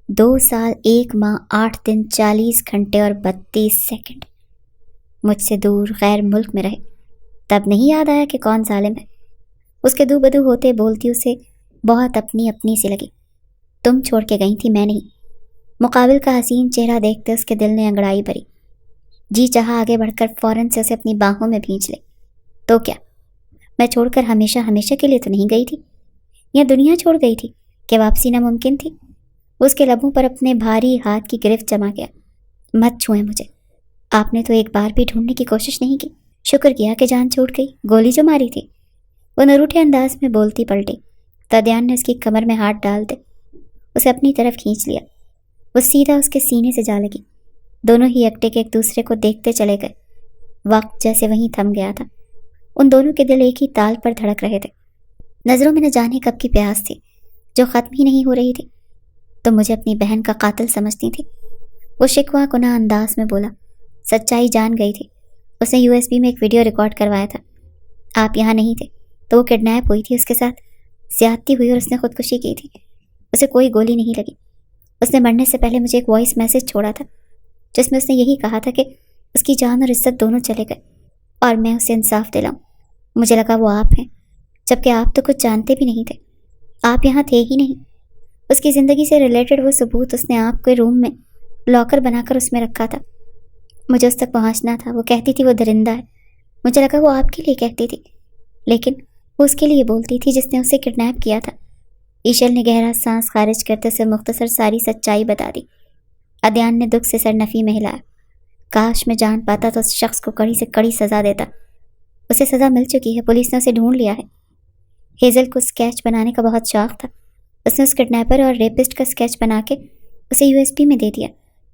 2 سال 1 ماہ 8 دن 40 گھنٹے اور 32 سیکنڈ مجھ سے دور غیر ملک میں رہے، تب نہیں یاد آیا کہ کون ظالم ہے؟ اس کے دو بدو ہوتے بولتی اسے بہت اپنی سی لگی۔ تم چھوڑ کے گئی تھی، میں نہیں۔ مقابل کا حسین چہرہ دیکھتے اس کے دل نے انگڑائی بھری۔ جی چاہا آگے بڑھ کر فوراً سے اسے اپنی باہوں میں بھینچ لے، تو کیا میں چھوڑ کر ہمیشہ ہمیشہ کے لیے تو نہیں گئی تھی، یا دنیا چھوڑ گئی تھی کہ واپسی ناممکن تھی؟ اس کے لبوں پر اپنے بھاری ہاتھ کی گرفت جما گیا۔ مت چھوئیں مجھے، آپ نے تو ایک بار بھی ڈھونڈنے کی کوشش نہیں کی۔ شکر کیا کہ جان چھوٹ گئی، گولی جو ماری تھی۔ وہ نروٹھے انداز میں بولتی پلٹی تو ادیان نے اس کی کمر میں ہاتھ ڈال دے اسے اپنی طرف کھینچ لیا۔ وہ سیدھا اس کے سینے سے جا لگی۔ دونوں ہی ایک دوسرے کو دیکھتے چلے گئے۔ وقت جیسے وہیں تھم گیا تھا۔ ان دونوں کے دل ایک ہی تال پر دھڑک رہے تھے۔ نظروں میں نہ جانے کب کی پیاس تھی جو ختم ہی نہیں ہو رہی تھی۔ تو مجھے اپنی بہن کا قاتل سمجھتی تھی؟ وہ شکوہ کناں انداز میں بولا۔ سچائی جان گئی تھی۔ اس نے USB میں ایک ویڈیو ریکارڈ کروایا تھا۔ آپ یہاں نہیں تھے تو وہ کڈنیپ ہوئی تھی، اس کے ساتھ زیادتی ہوئی اور اس نے خودکشی کی تھی۔ اسے کوئی گولی نہیں لگی۔ اس نے مرنے سے پہلے مجھے ایک وائس میسج چھوڑا تھا جس میں اس نے یہی کہا تھا کہ اس کی جان اور عزت دونوں چلے گئے اور میں اسے انصاف دلاؤں۔ مجھے لگا وہ آپ ہیں، جبکہ آپ تو کچھ جانتے بھی نہیں تھے۔ آپ یہاں تھے ہی نہیں۔ اس کی زندگی سے ریلیٹڈ وہ ثبوت اس نے آپ کے روم میں لاکر بنا کر اس میں رکھا تھا۔ مجھے اس تک پہنچنا تھا۔ وہ کہتی تھی وہ درندہ ہے۔ مجھے لگا وہ آپ کے لیے کہتی تھی، لیکن وہ اس کے لیے بولتی تھی جس نے اسے کڈنیپ کیا تھا۔ ایشل نے گہرا سانس خارج کرتے اسے مختصر ساری سچائی بتا دی۔ ادیان نے دکھ سے سر نفی میں ہلایا۔ کاش میں جان پاتا تو اس شخص کو کڑی سے کڑی سزا دیتا۔ اسے سزا مل چکی ہے، پولیس نے اسے ڈھونڈ لیا ہے۔ ہیزل کو اسکیچ بنانے کا بہت شوق تھا۔ اس نے اس کڈنیپر اور ریپسٹ کا اسکیچ بنا کے اسے USB میں دے دیا۔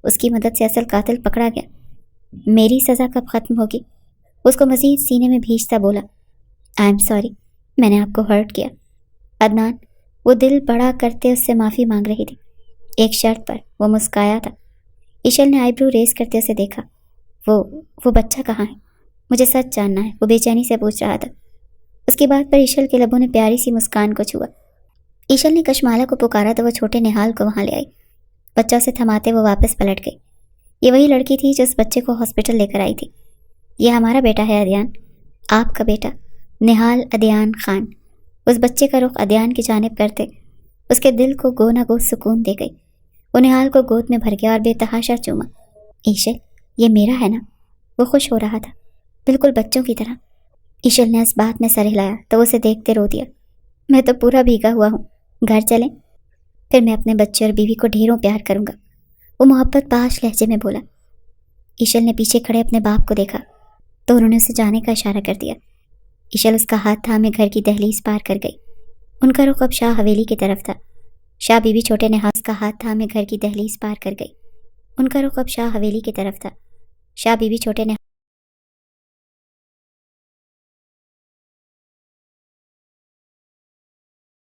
اس کی مدد سے اصل قاتل پکڑا گیا۔ میری سزا کب ختم ہوگی؟ اس کو مزید سینے میں بھیجتا بولا۔ آئی ایم سوری، میں نے آپ کو ہرٹ کیا۔ عدنان، وہ دل بڑا کرتے اس سے معافی مانگ رہی تھی، ایک شرط پر۔ وہ مسکرایا تھا۔ ایشل نے آئی برو ریز کرتے اسے دیکھا۔ وہ بچہ کہاں ہے؟ مجھے سچ جاننا ہے، وہ بے چینی سے پوچھ رہا تھا۔ اس کی بات پر ایشل کے لبوں نے پیاری سی مسکان کو چھوا۔ ایشل نے کشمالا کو پکارا تو وہ چھوٹے نہال کو وہاں لے آئی۔ بچہ اسے تھماتے وہ واپس پلٹ گئی۔ یہ وہی لڑکی تھی جو اس بچے کو ہاسپٹل لے کر آئی تھی۔ یہ ہمارا بیٹا ہے ادیان، آپ کا بیٹا نہال ادیان خان۔ اس بچے کا رخ ادیان کی جانب کرتے اس کے دل کو گو نہ گو سکون دے گئی۔ وہ نہال کو گود میں بھر گیا اور بے تحاشا چوما۔ ایشل، یہ میرا ہے نا؟ وہ خوش ہو رہا تھا، بالکل بچوں کی طرح۔ ایشل نے اس بات میں سر ہلایا تو اسے دیکھتے رو دیا۔ میں تو پورا بھیگا ہوا ہوں، گھر چلیں؟ پھر میں اپنے بچے اور بیوی کو ڈھیروں پیار کروں گا، وہ محبت باش لہجے میں بولا۔ ایشل نے پیچھے کھڑے اپنے باپ کو دیکھا تو انہوں نے اسے جانے کا اشارہ کر دیا۔ ایشل اس کا ہاتھ تھامے گھر کی دہلیز پار کر گئی۔ ان کا رخ اب شاہ حویلی کی طرف تھا۔ شاہ بی بی چھوٹے نہال کا ہاتھ تھامے گھر کی دہلیز پار کر گئی۔ ان کا رخ اب شاہ حویلی کی طرف تھا۔ شاہ بی بی چھوٹے نہال